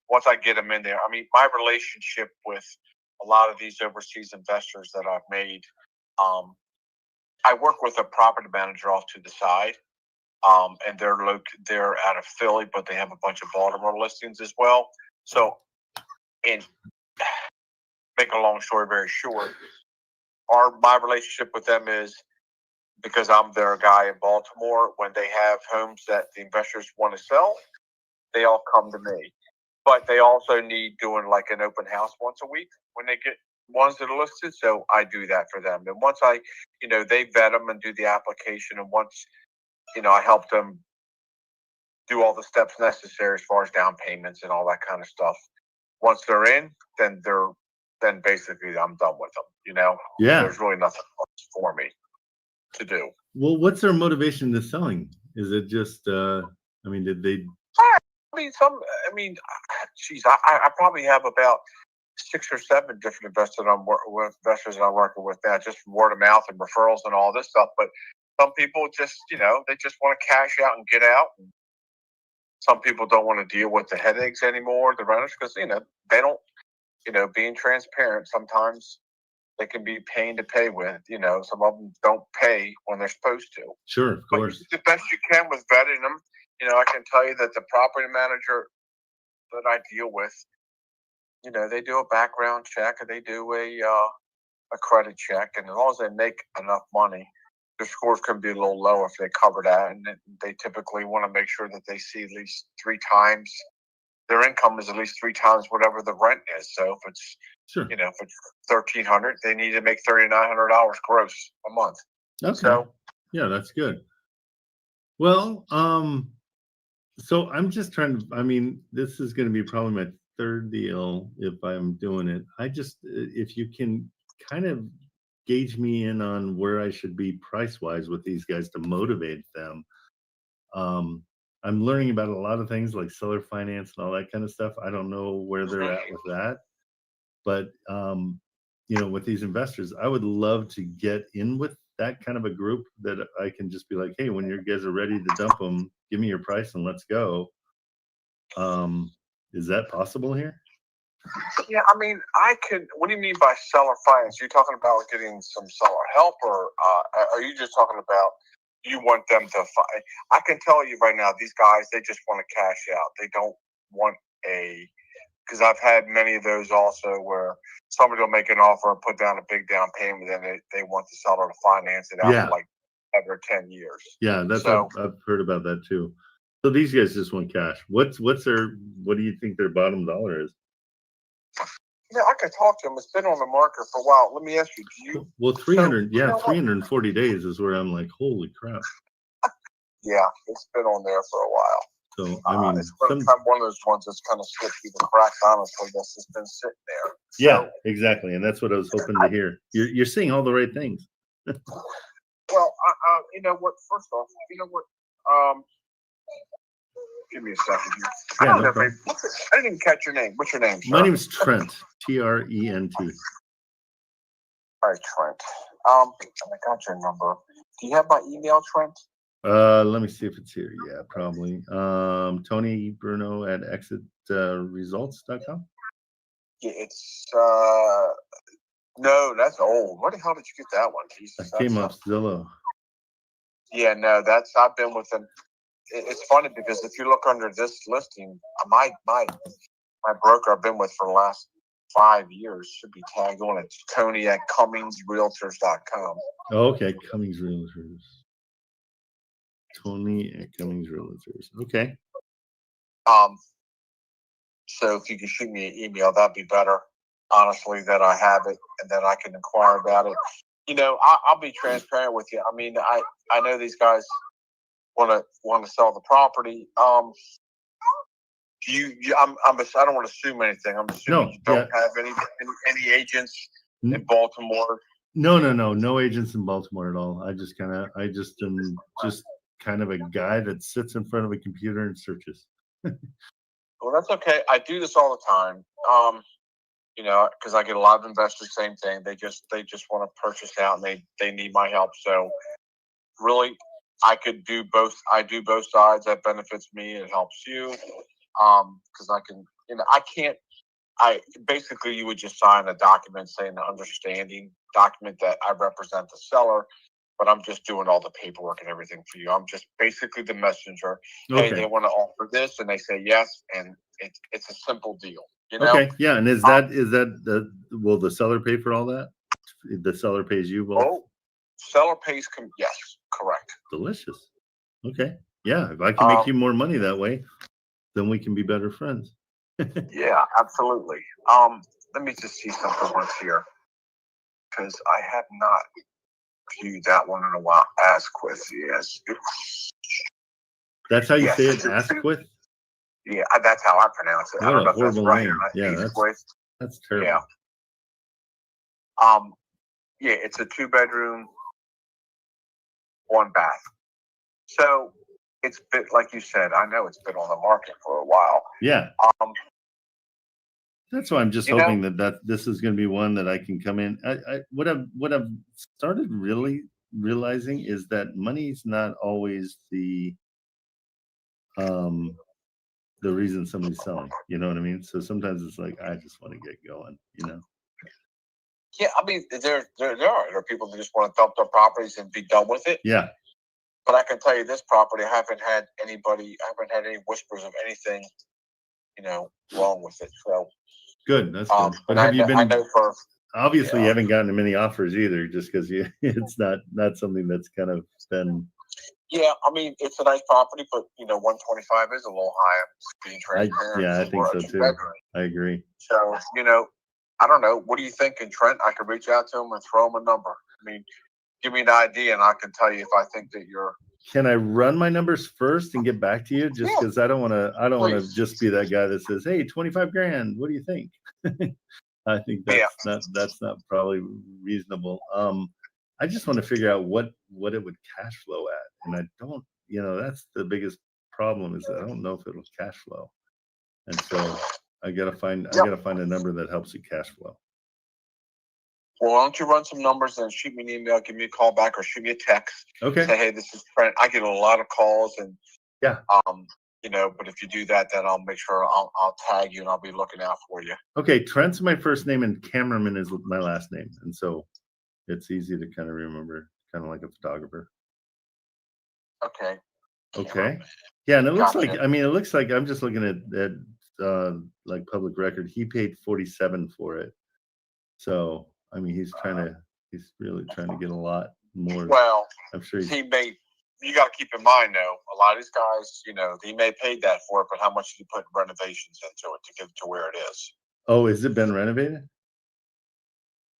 once I get them in there, I mean, my relationship with a lot of these overseas investors that I've made, I work with a property manager off to the side. And they're out of Philly, but they have a bunch of Baltimore listings as well. So, and make a long story very short, my relationship with them is, because I'm their guy in Baltimore, when they have homes that the investors want to sell, they all come to me. But they also need doing like an open house once a week when they get ones that are listed. So I do that for them. And once they vet them and do the application, and once I help them do all the steps necessary as far as down payments and all that kind of stuff. Once they're in, then basically I'm done with them. Yeah. There's really nothing else for me to do. Well, what's their motivation to selling? Is it just? Did they? I probably have about 6 or 7 different investors that I'm working with now, just word of mouth and referrals and all this stuff. But some people just, they just want to cash out and get out. Some people don't want to deal with the headaches anymore, the renters, because, they don't, being transparent, sometimes they can be pain to pay with. Some of them don't pay when they're supposed to. Sure, of course. But the best you can with vetting them. I can tell you that the property manager that I deal with, they do a background check, and they do a credit check, and as long as they make enough money, their scores can be a little low if they cover that, and they typically want to make sure that they see at least 3 times their income is at least 3 times whatever the rent is. So if it's if it's $1,300, they need to make $3,900 gross a month. Okay. So yeah, that's good. Well, so I'm just trying to. This is going to be probably my 3rd deal if I'm doing it. If you can kind of gauge me in on where I should be price-wise with these guys to motivate them. I'm learning about a lot of things like seller finance and all that kind of stuff. I don't know where they're at with that, but with these investors, I would love to get in with that kind of a group that I can just be like, hey, when you guys are ready to dump them, give me your price and let's go. Is that possible here? Yeah, I mean, I could. What do you mean by seller finance? You're talking about getting some seller help, or are you just talking about you want them to find? I can tell you right now, these guys, they just want to cash out. They don't want because I've had many of those also where somebody will make an offer and put down a big down payment, and they want the seller to finance it out for like 5 or 10 years. Yeah, that's So, I've heard about that too. So these guys just want cash. What do you think their bottom dollar is? yeah, I could talk to them. It's been on the market for a while. Let me ask you, do you? Well, 300, So, you know what? 340 days is where I'm like, holy crap. Yeah, it's been on there for a while. So I mean, it's kind of one of those ones that's kind of slipped through the cracks. Honestly, that's just been sitting there. So, yeah, exactly, and that's what I was hoping to hear. You're seeing all the right things. Well, you know what? First off, you know what? Give me a second here. Yeah, I didn't even catch your name. What's your name, sir? My name is Trent. Trent. All right, Trent. I got your number. Do you have my email, Trent? Let me see if it's here. Yeah, probably. Tony Bruno at exitresults.com. Yeah, it's no, that's old. Where the hell did you get that one? Jesus, I came off Zillow. Yeah, no, I've been with them. It's funny because if you look under this listing, my broker I've been with for the last 5 years should be tagged on. It's Tony at CummingsRealtors.com. Oh, okay, Cummings Realtors. Tony at Cummings Realtors. Okay. So if you can shoot me an email, that'd be better. Honestly, that I have it and then I can inquire about it. You know, I'll be transparent with you. I mean, I know these guys want to sell the property. I don't want to assume anything. I'm assuming you don't have any agents in Baltimore. No agents in Baltimore at all. I just am kind of a guy that sits in front of a computer and searches. Well, that's okay. I do this all the time. You know, because I get a lot of investors, same thing. They just want to purchase out and they need my help. So really, I could do both. I do both sides. That benefits me. It helps you. Because I can, you know, basically you would just sign a document saying the understanding document that I represent the seller, but I'm just doing all the paperwork and everything for you. I'm just basically the messenger. Okay. Hey, they want to offer this, and they say yes, and it's a simple deal. You know? Okay, yeah, and will the seller pay for all that? The seller pays you both? Oh, seller pays, yes, correct. Delicious. Okay, yeah, if I can make you more money that way, then we can be better friends. Yeah, absolutely. Let me just see something once here, because I have not viewed that one in a while. Asquith, yes. That's how you say it, Asquith? Yeah, that's how I pronounce it. What I don't a know if that's horrible right name. or not. Yeah, that's terrible. Yeah. Yeah, it's a 2-bedroom, 1 bath. So it's been, like you said, I know it's been on the market for a while. Yeah. That's why I'm just hoping that this is going to be one that I can come in. What I've started really realizing is that money's not always the reason somebody's selling. You know what I mean? So sometimes it's like I just want to get going. You know? Yeah, I mean there are people that just want to dump their properties and be done with it. Yeah. But I can tell you this property, I haven't had any whispers of anything, you know, wrong with it. So good. That's good. But have you been? I know obviously you haven't gotten many offers either, just because it's not something that's kind of been. Yeah, I mean it's a nice property, but you know, 125 is a little high. I'm being transparent. I think so too. I agree. So you know, I don't know. What are you thinking, Trent? I could reach out to him and throw him a number. I mean, give me an idea, and I can tell you if I think that you're. Can I run my numbers first and get back to you? Just because I don't want to just be that guy that says, "Hey, 25 grand. What do you think?" I think that's not probably reasonable. I just want to figure out what it would cash flow at, and I don't. You know, that's the biggest problem is that I don't know if it'll cash flow, and so I gotta find a number that helps it cash flow. Well, why don't you run some numbers and shoot me an email, give me a call back, or shoot me a text. Okay. Say, hey, this is Trent. I get a lot of calls, and yeah, you know, but if you do that, then I'll make sure I'll tag you and I'll be looking out for you. Okay, Trent's my first name and Kamerman is my last name, and so it's easy to kind of remember, kind of like a photographer. Okay. Okay. Yeah, and it looks Gotcha. like, I mean, it looks like, I'm just looking at like public record. He paid 47 for it. So I mean, he's really trying to get a lot more. Well, I'm sure he made. You got to keep in mind, though, a lot of these guys, you know, he may pay that for it, but how much did you put renovations into it to get it to where it is? Oh, has it been renovated?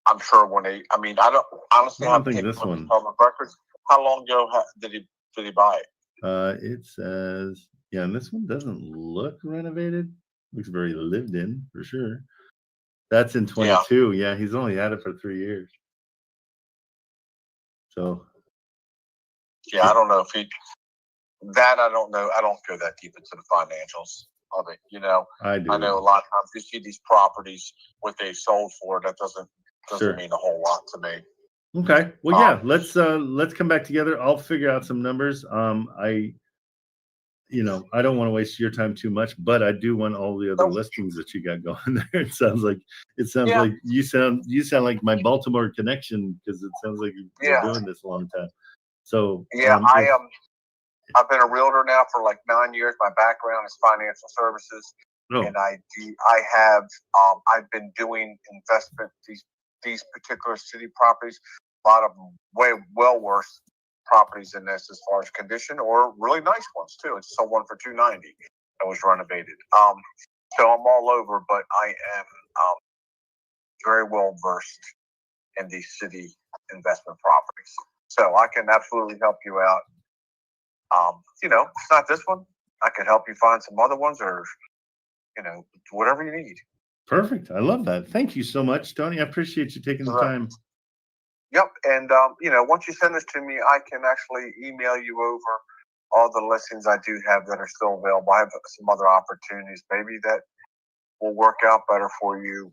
I'm sure when they. I mean, I don't honestly. I don't think this one. Public records. How long ago did he buy it? It says, yeah, and this one doesn't look renovated. Looks very lived in for sure. That's in 22. Yeah, he's only had it for 3 years. So. Yeah, I don't know if he. That I don't know. I don't go that deep into the financials of it. You know, I do. I know a lot of times you see these properties, what they sold for. That doesn't sure. mean a whole lot to me. Okay. Well, yeah, let's come back together. I'll figure out some numbers. I don't want to waste your time too much, but I do want all the other listings that you got going there. It sounds like you sound like my Baltimore connection, because it sounds like you've been doing this a long time. So yeah, I've been a realtor now for like 9 years. My background is financial services, and I've been doing investment these particular city properties. A lot of them well worse properties in this as far as condition, or really nice ones too. It's sold one for $290 that was renovated. So I'm all over, but I am very well versed in these city investment properties. So I can absolutely help you out. It's not this one. I can help you find some other ones, or whatever you need. Perfect. I love that. Thank you so much, Tony. I appreciate you taking the time. Yep. And, once you send this to me, I can actually email you over all the listings I do have that are still available. I have some other opportunities maybe that will work out better for you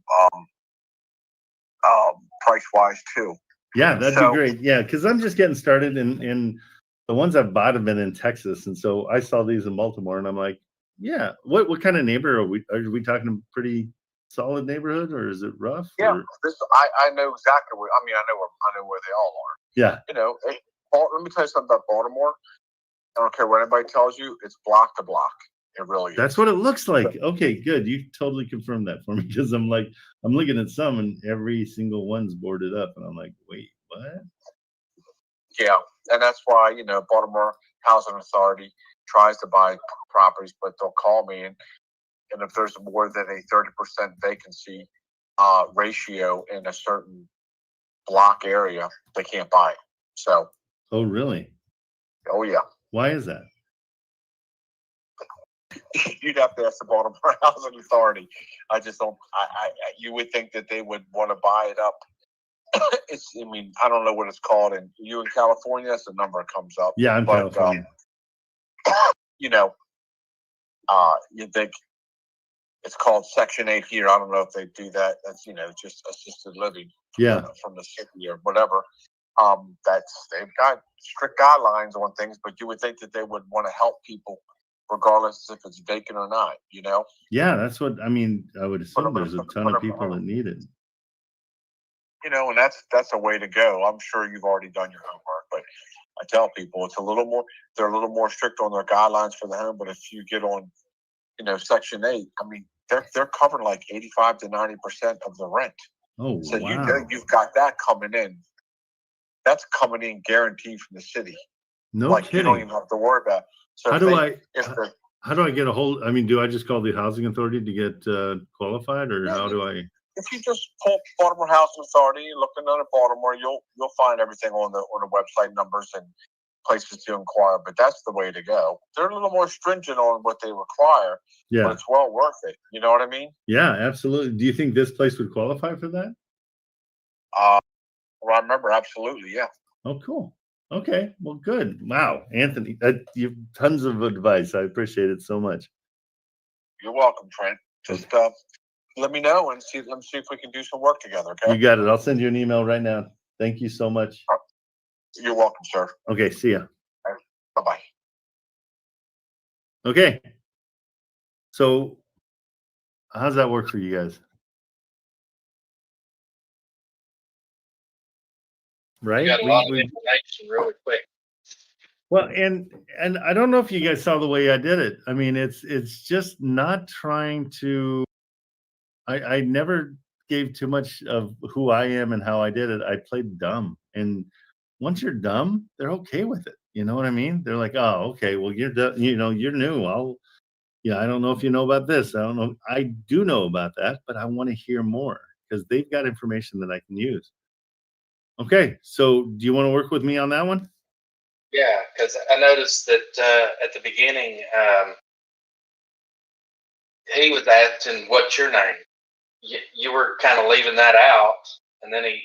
price-wise too. Yeah, that'd be great. Yeah, because I'm just getting started, and the ones I've bought have been in Texas. And so I saw these in Baltimore, and I'm like, yeah, what kind of neighborhood are we talking? A pretty solid neighborhood, or is it rough? Yeah, I know exactly where. I mean, I know where they all are. Yeah. Let me tell you something about Baltimore. I don't care what anybody tells you. It's block to block. It really is. That's what it looks like. Okay, good. You totally confirmed that for me, because I'm looking at some, and every single one's boarded up, and I'm like, wait, what? Yeah, and that's why Baltimore Housing Authority tries to buy properties, but they'll call me, and if there's more than a 30% vacancy ratio in a certain block area, they can't buy it. So. Oh, really? Oh, yeah. Why is that? You'd have to ask the Baltimore Housing Authority. I just don't. You would think that they would want to buy it up. I don't know what it's called. And you in California, that's the number comes up. Yeah, I'm California. You think it's called Section 8 here. I don't know if they do that. That's just assisted living. Yeah. From the city or whatever. They've got strict guidelines on things, but you would think that they would want to help people, regardless if it's vacant or not. Yeah, that's what I mean. I would assume there's a ton of people that need it. And that's a way to go. I'm sure you've already done your homework, but I tell people they're a little more strict on their guidelines for the home. But if you get on, Section 8, I mean, they're covering like 85 to 90% of the rent. Oh, so wow. You've got that coming in. That's coming in guaranteed from the city. No kidding. You don't even have to worry about it. So how do I get a hold? I mean, do I just call the housing authority to get qualified, or how do I? If you just pull Baltimore Housing Authority, looking under Baltimore, you'll find everything on the website, numbers and places to inquire. But that's the way to go. They're a little more stringent on what they require. Yeah, but it's well worth it. You know what I mean? Yeah, absolutely. Do you think this place would qualify for that? Well, I remember absolutely. Yeah. Oh, cool. Okay. Well, good. Wow, Anthony, you have tons of advice. I appreciate it so much. You're welcome, Trent. Just let me know and let me see if we can do some work together. Okay. You got it. I'll send you an email right now. Thank you so much. You're welcome, sir. Okay, see ya. Bye bye. Okay. So how's that work for you guys? Right? You got a lot of information really quick. Well, and I don't know if you guys saw the way I did it. I mean, it's just not trying to. I never gave too much of who I am and how I did it. I played dumb, and once you're dumb, they're okay with it. You know what I mean? They're like, oh, okay, well, you're you're new. I don't know if you know about this. I don't know. I do know about that, but I want to hear more because they've got information that I can use. Okay, so do you want to work with me on that one? Yeah, because I noticed that at the beginning, he was asking, "What's your name?" You were kind of leaving that out, and then he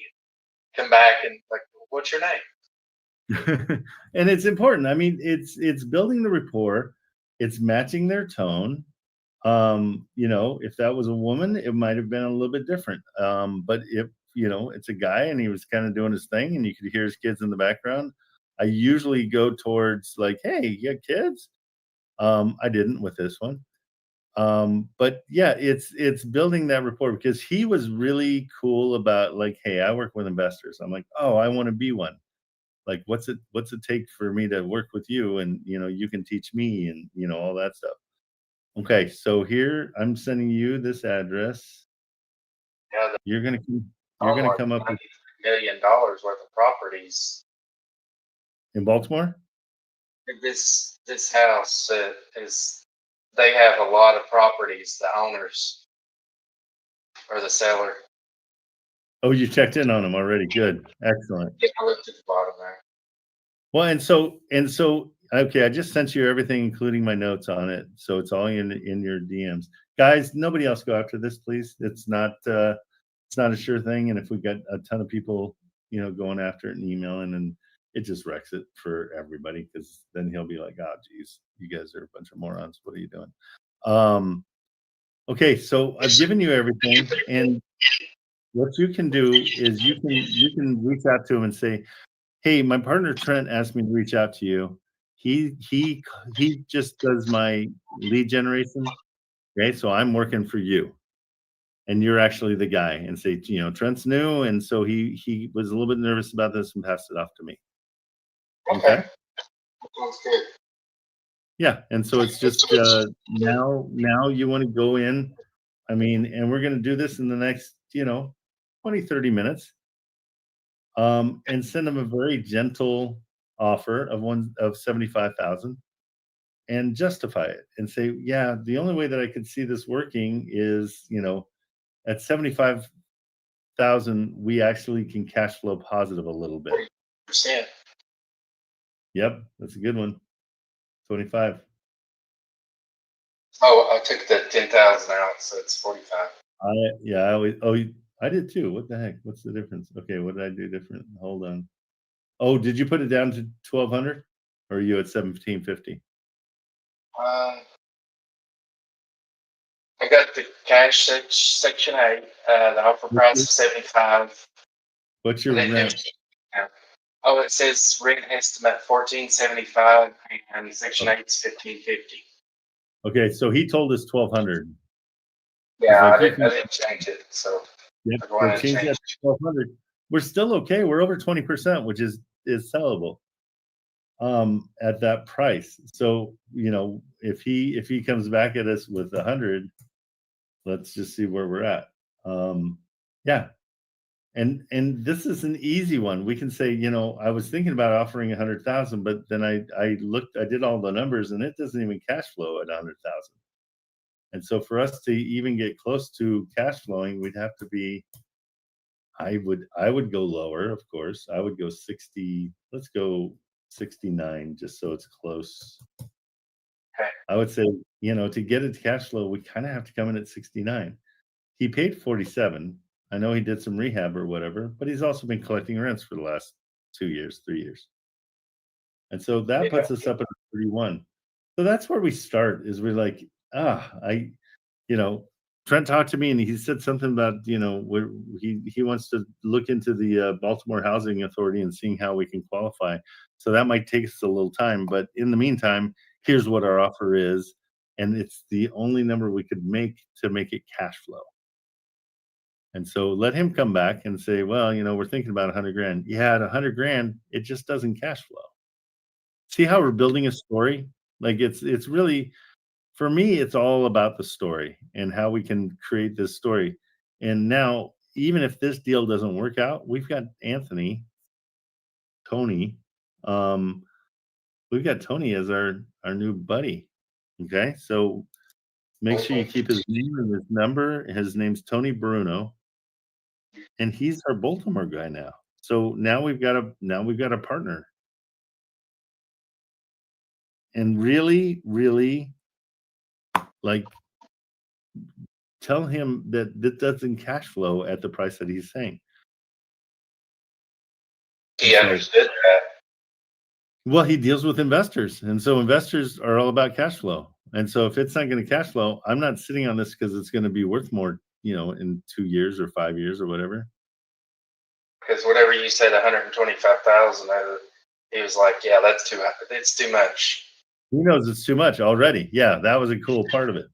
come back and like, "What's your name?" And it's important. I mean, it's building the rapport, it's matching their tone. If that was a woman, it might have been a little bit different. But if it's a guy and he was kind of doing his thing and you could hear his kids in the background, I usually go towards like, hey, you got kids? I didn't with this one. But yeah, it's building that rapport because he was really cool about like, hey, I work with investors. I'm like, oh, I want to be one. Like, what's it take for me to work with you? And you can teach me and all that stuff. Okay, so here I'm sending you this address. Yeah, You're gonna come up with $93 million worth of properties. in Baltimore. This house is. They have a lot of properties. The owners or the seller. Oh, you checked in on them already. Good, excellent. Yeah, I looked at the bottom there. Well, and so okay, I just sent you everything, including my notes on it. So it's all in your DMs, guys. Nobody else go after this, please. It's not a sure thing. And if we got a ton of people, going after it and emailing, and it just wrecks it for everybody because then he'll be like, oh, geez, you guys are a bunch of morons. What are you doing? Okay, so I've given you everything, and what you can do is you can reach out to him and say, hey, my partner Trent asked me to reach out to you. He just does my lead generation. Okay, so I'm working for you, and you're actually the guy. And say, Trent's new, and so he was a little bit nervous about this and passed it off to me. Okay. Sounds good. Yeah, and so it's just now you want to go in. I mean, and we're going to do this in the next 20-30 minutes. And send them a very gentle offer of 75,000 and justify it and say, yeah, the only way that I could see this working is, at 75,000, we actually can cash flow positive a little bit. 40%. Yep, that's a good one. 25. Oh, I took the 10,000 out, so it's 45. I did too. What the heck? What's the difference? Okay, what did I do different? Hold on. Oh, did you put it down to 1,200, or are you at 1,750? I got the cash section 8. The offer price is 75. What's your rent? Oh, it says rent estimate 1475, and section 8 is 1550. Okay, so he told us 1,200. Yeah, like, I didn't change it. So yep, I'll go ahead and change that to 1,200. We're still okay. We're over 20%, which is sellable at that price. So if he comes back at us with 100, let's just see where we're at. Yeah, and this is an easy one. We can say, I was thinking about offering 100,000, but then I did all the numbers, and it doesn't even cash flow at 100,000. And so for us to even get close to cash flowing, we'd have to be. I would go lower, of course. I would go 60. Let's go 69, just so it's close. Okay. I would say, to get it to cash flow, we kind of have to come in at 69. He paid 47. I know he did some rehab or whatever, but he's also been collecting rents for the last 2 years, 3 years. And so that puts us up at 31. So that's where we start, is we're like, Trent talked to me and he said something about, you know, where he wants to look into the Baltimore Housing Authority and seeing how we can qualify. So that might take us a little time, but in the meantime, here's what our offer is, and it's the only number we could make to make it cash flow. And so let him come back and say, well, you know, we're thinking about 100 grand. Yeah, at 100 grand, it just doesn't cash flow. See how we're building a story? Like it's really, for me, it's all about the story and how we can create this story. And now, even if this deal doesn't work out, we've got Tony. We've got Tony as our new buddy. Okay, so make sure you keep his name and his number. His name's Tony Bruno, and he's our Baltimore guy now. So now we've got a partner. And really, really, like, tell him that that doesn't cash flow at the price that he's saying. He understood that. Well, he deals with investors, and so investors are all about cash flow. And so if it's not going to cash flow, I'm not sitting on this because it's going to be worth more, you know, in 2 years or 5 years or whatever. Because whatever you said, 125,000, he was like, "Yeah, that's too. It's too much." He knows it's too much already. Yeah, that was a cool part of it.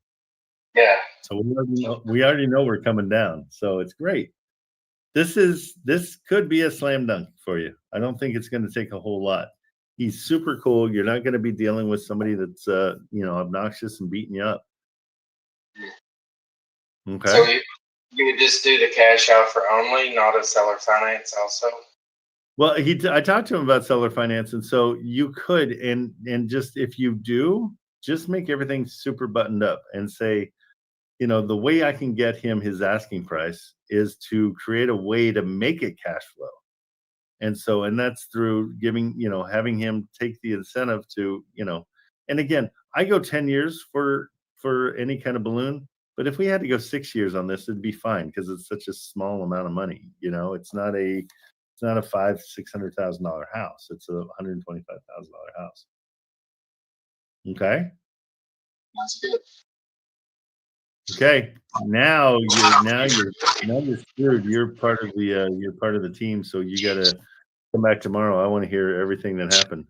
Yeah. So we already know we're coming down. So it's great. This could be a slam dunk for you. I don't think it's going to take a whole lot. He's super cool. You're not going to be dealing with somebody that's you know, obnoxious and beating you up. Okay. So you would just do the cash offer only, not a seller finance also? Well, I talked to him about seller finance, and so you could, and just if you do, just make everything super buttoned up and say, you know, the way I can get him his asking price is to create a way to make it cash flow. And so, and that's through giving, you know, having him take the incentive to, you know, and again, I go 10 years for any kind of balloon, but if we had to go 6 years on this, it'd be fine because it's such a small amount of money. You know, it's not a $500,000-$600,000 house. It's a $125,000 house. Okay. That's good. Okay. Now you're screwed. You're part of the team. So you got to come back tomorrow. I want to hear everything that happened.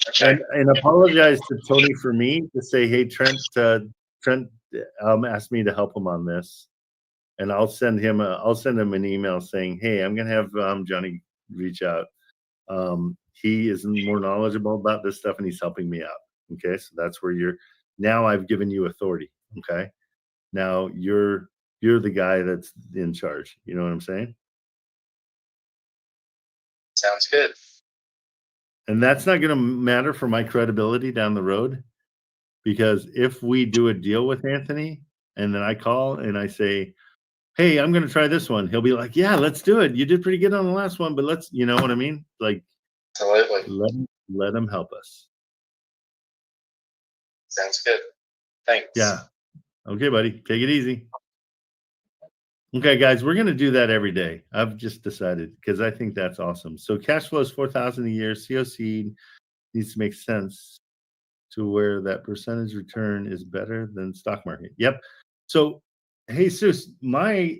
Okay. And apologize to Tony for me to say, hey, Trent asked me to help him on this, and I'll send him an email saying, hey, I'm gonna have Johnny reach out. He is more knowledgeable about this stuff, and he's helping me out. Okay, so that's where now I've given you authority. Okay, now you're the guy that's in charge. You know what I'm saying? Sounds good. And that's not going to matter for my credibility down the road, because if we do a deal with Anthony and then I call and I say, hey, I'm going to try this one, he'll be like, yeah, let's do it. You did pretty good on the last one, but you know what I mean? Like, Absolutely. let him help us. Sounds good. Thanks. Yeah. Okay, buddy. Take it easy. Okay, guys, we're going to do that every day. I've just decided because I think that's awesome. So cash flow is $4,000 a year. COC needs to make sense to where that percentage return is better than stock market. Yep. So, hey, Seuss, my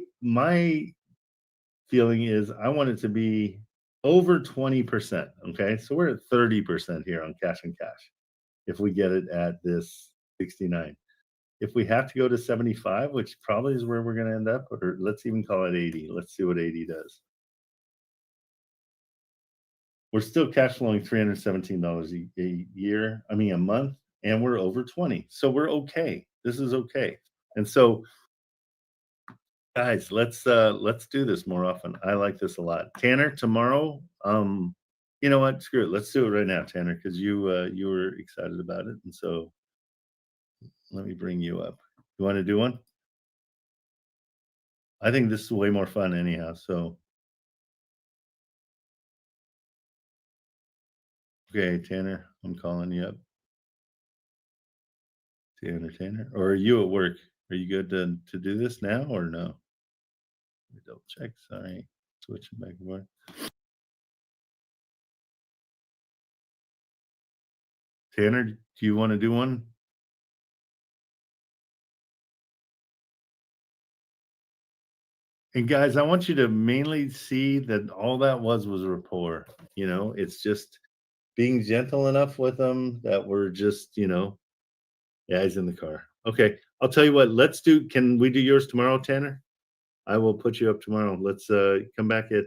feeling is I want it to be over 20%. Okay. So we're at 30% here on cash and cash if we get it at this 69. If we have to go to 75, which probably is where we're going to end up, or let's even call it 80. Let's see what 80 does. We're still cash flowing $317 a year. I mean, a month, and we're over 20. So we're okay. This is okay. And so, guys, let's do this more often. I like this a lot. Tanner, tomorrow, you know what? Screw it. Let's do it right now, Tanner, because you were excited about it. And so let me bring you up. You want to do one? I think this is way more fun anyhow. So, okay, Tanner, I'm calling you up. Tanner, or are you at work? Are you good to do this now or no? Let me double check. Sorry, switching back and forth. Tanner, do you want to do one? And guys, I want you to mainly see that all that was rapport. You know, it's just being gentle enough with them that we're just, you know, yeah, he's in the car. Okay, I'll tell you what. Can we do yours tomorrow, Tanner? I will put you up tomorrow. Let's come back at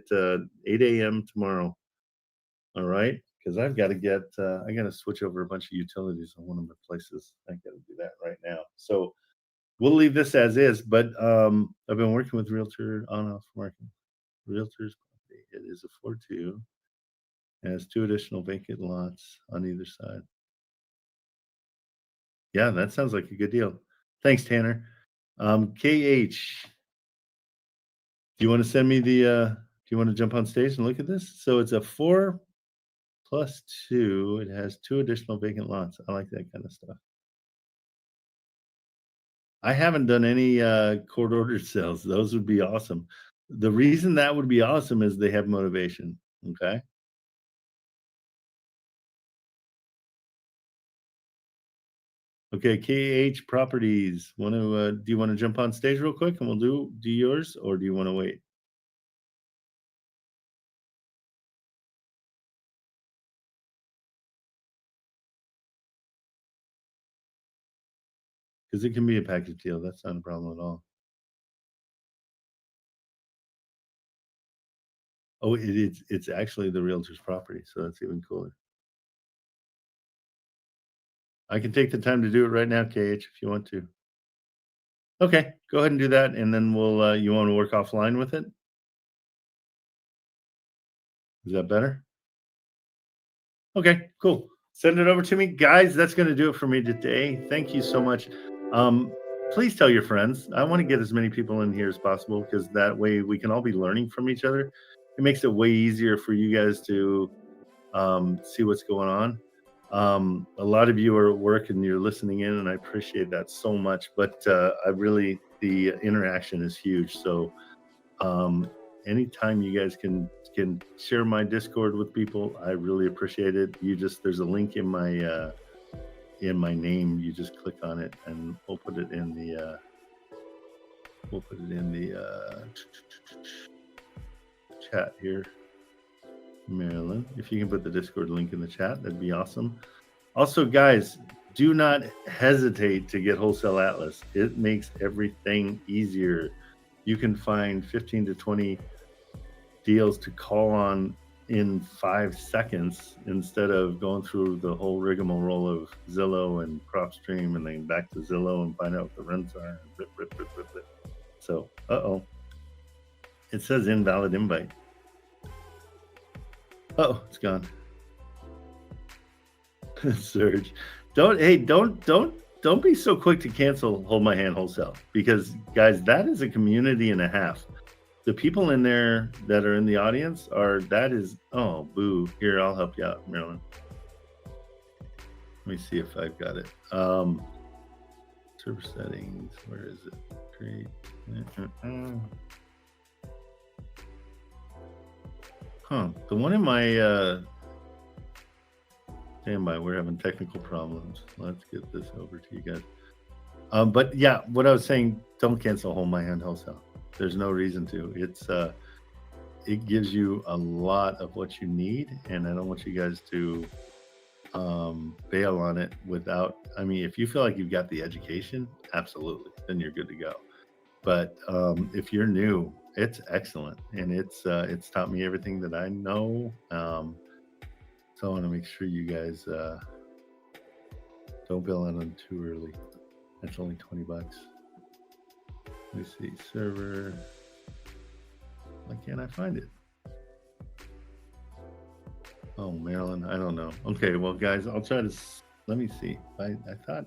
8 a.m. tomorrow. All right, because I've got to get. I got to switch over a bunch of utilities on one of my places. I got to do that right now. So we'll leave this as is. But I've been working with Realtor on off market. Realtors. It is a 4-2. It has 2 additional vacant lots on either side. Yeah, that sounds like a good deal. Thanks, Tanner. KH, do you want to send me the, do you want to jump on stage and look at this? So it's a 4 plus 2. It has 2 additional vacant lots. I like that kind of stuff. I haven't done any court ordered sales. Those would be awesome. The reason that would be awesome is they have motivation. Okay. Okay, KH Properties. Do you want to jump on stage real quick and we'll do yours, or do you want to wait? Because it can be a package deal. That's not a problem at all. Oh, it's actually the realtor's property, so that's even cooler. I can take the time to do it right now, KH, if you want to. Okay, go ahead and do that, and then we'll. You want to work offline with it? Is that better? Okay, cool. Send it over to me, guys. That's going to do it for me today. Thank you so much. Please tell your friends. I want to get as many people in here as possible because that way we can all be learning from each other. It makes it way easier for you guys to see what's going on. A lot of you are at work and you're listening in, and I appreciate that so much. But the interaction is huge. So anytime you guys can share my Discord with people, I really appreciate it. There's a link in my name. You just click on it, and we'll put it in the chat here. Marilyn, if you can put the Discord link in the chat, that'd be awesome. Also, guys, do not hesitate to get Wholesale Atlas. It makes everything easier. You can find 15 to 20 deals to call on in 5 seconds instead of going through the whole rigmarole of Zillow and PropStream and then back to Zillow and find out what the rents are. So, it says invalid invite. Oh, it's gone. Serge, don't be so quick to cancel Hold My Hand Wholesale, because guys, that is a community and a half. The people in there that are in the audience oh, boo. Here, I'll help you out, Marilyn. Let me see if I've got it. Server settings, where is it? Great. The one in my standby, we're having technical problems. Let's get this over to you guys. But yeah, what I was saying, don't cancel Hold My Hand Wholesale. There's no reason to. It gives you a lot of what you need, and I don't want you guys to bail on it without. I mean, if you feel like you've got the education, absolutely, then you're good to go. But if you're new, it's excellent, and it's taught me everything that I know. So I want to make sure you guys don't bail on them too early. That's only $20. Let me see, server. Why can't I find it? Oh, Maryland, I don't know. Okay, well, guys, I'll try to. Let me see. I thought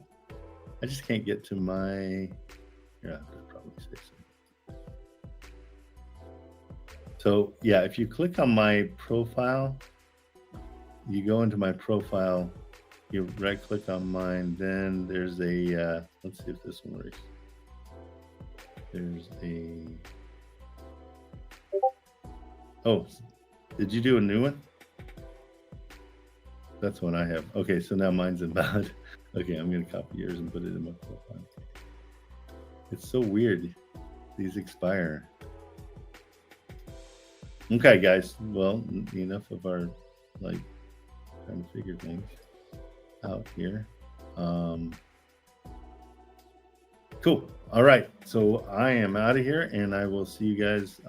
I just can't get to my. Here, I could probably say something. So yeah, if you click on my profile, you go into my profile, you right click on mine, then there's a, let's see if this one works. There's a, oh, did you do a new one? That's one I have. Okay, so now mine's invalid. Okay, I'm gonna copy yours and put it in my profile. It's so weird, these expire. Okay, guys. Well, enough of our like trying to figure things out here. Cool. All right. So I am out of here, and I will see you guys.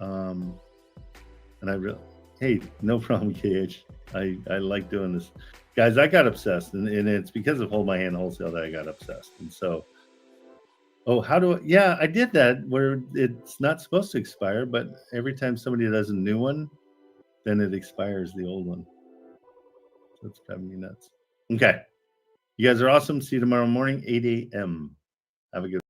Hey, no problem, KH. I like doing this, guys. I got obsessed, and it's because of Hold My Hand Wholesale that I got obsessed. And so, I did that where it's not supposed to expire, but every time somebody does a new one, then it expires the old one. So it's driving me nuts. Okay. You guys are awesome. See you tomorrow morning, 8 a.m. Have a good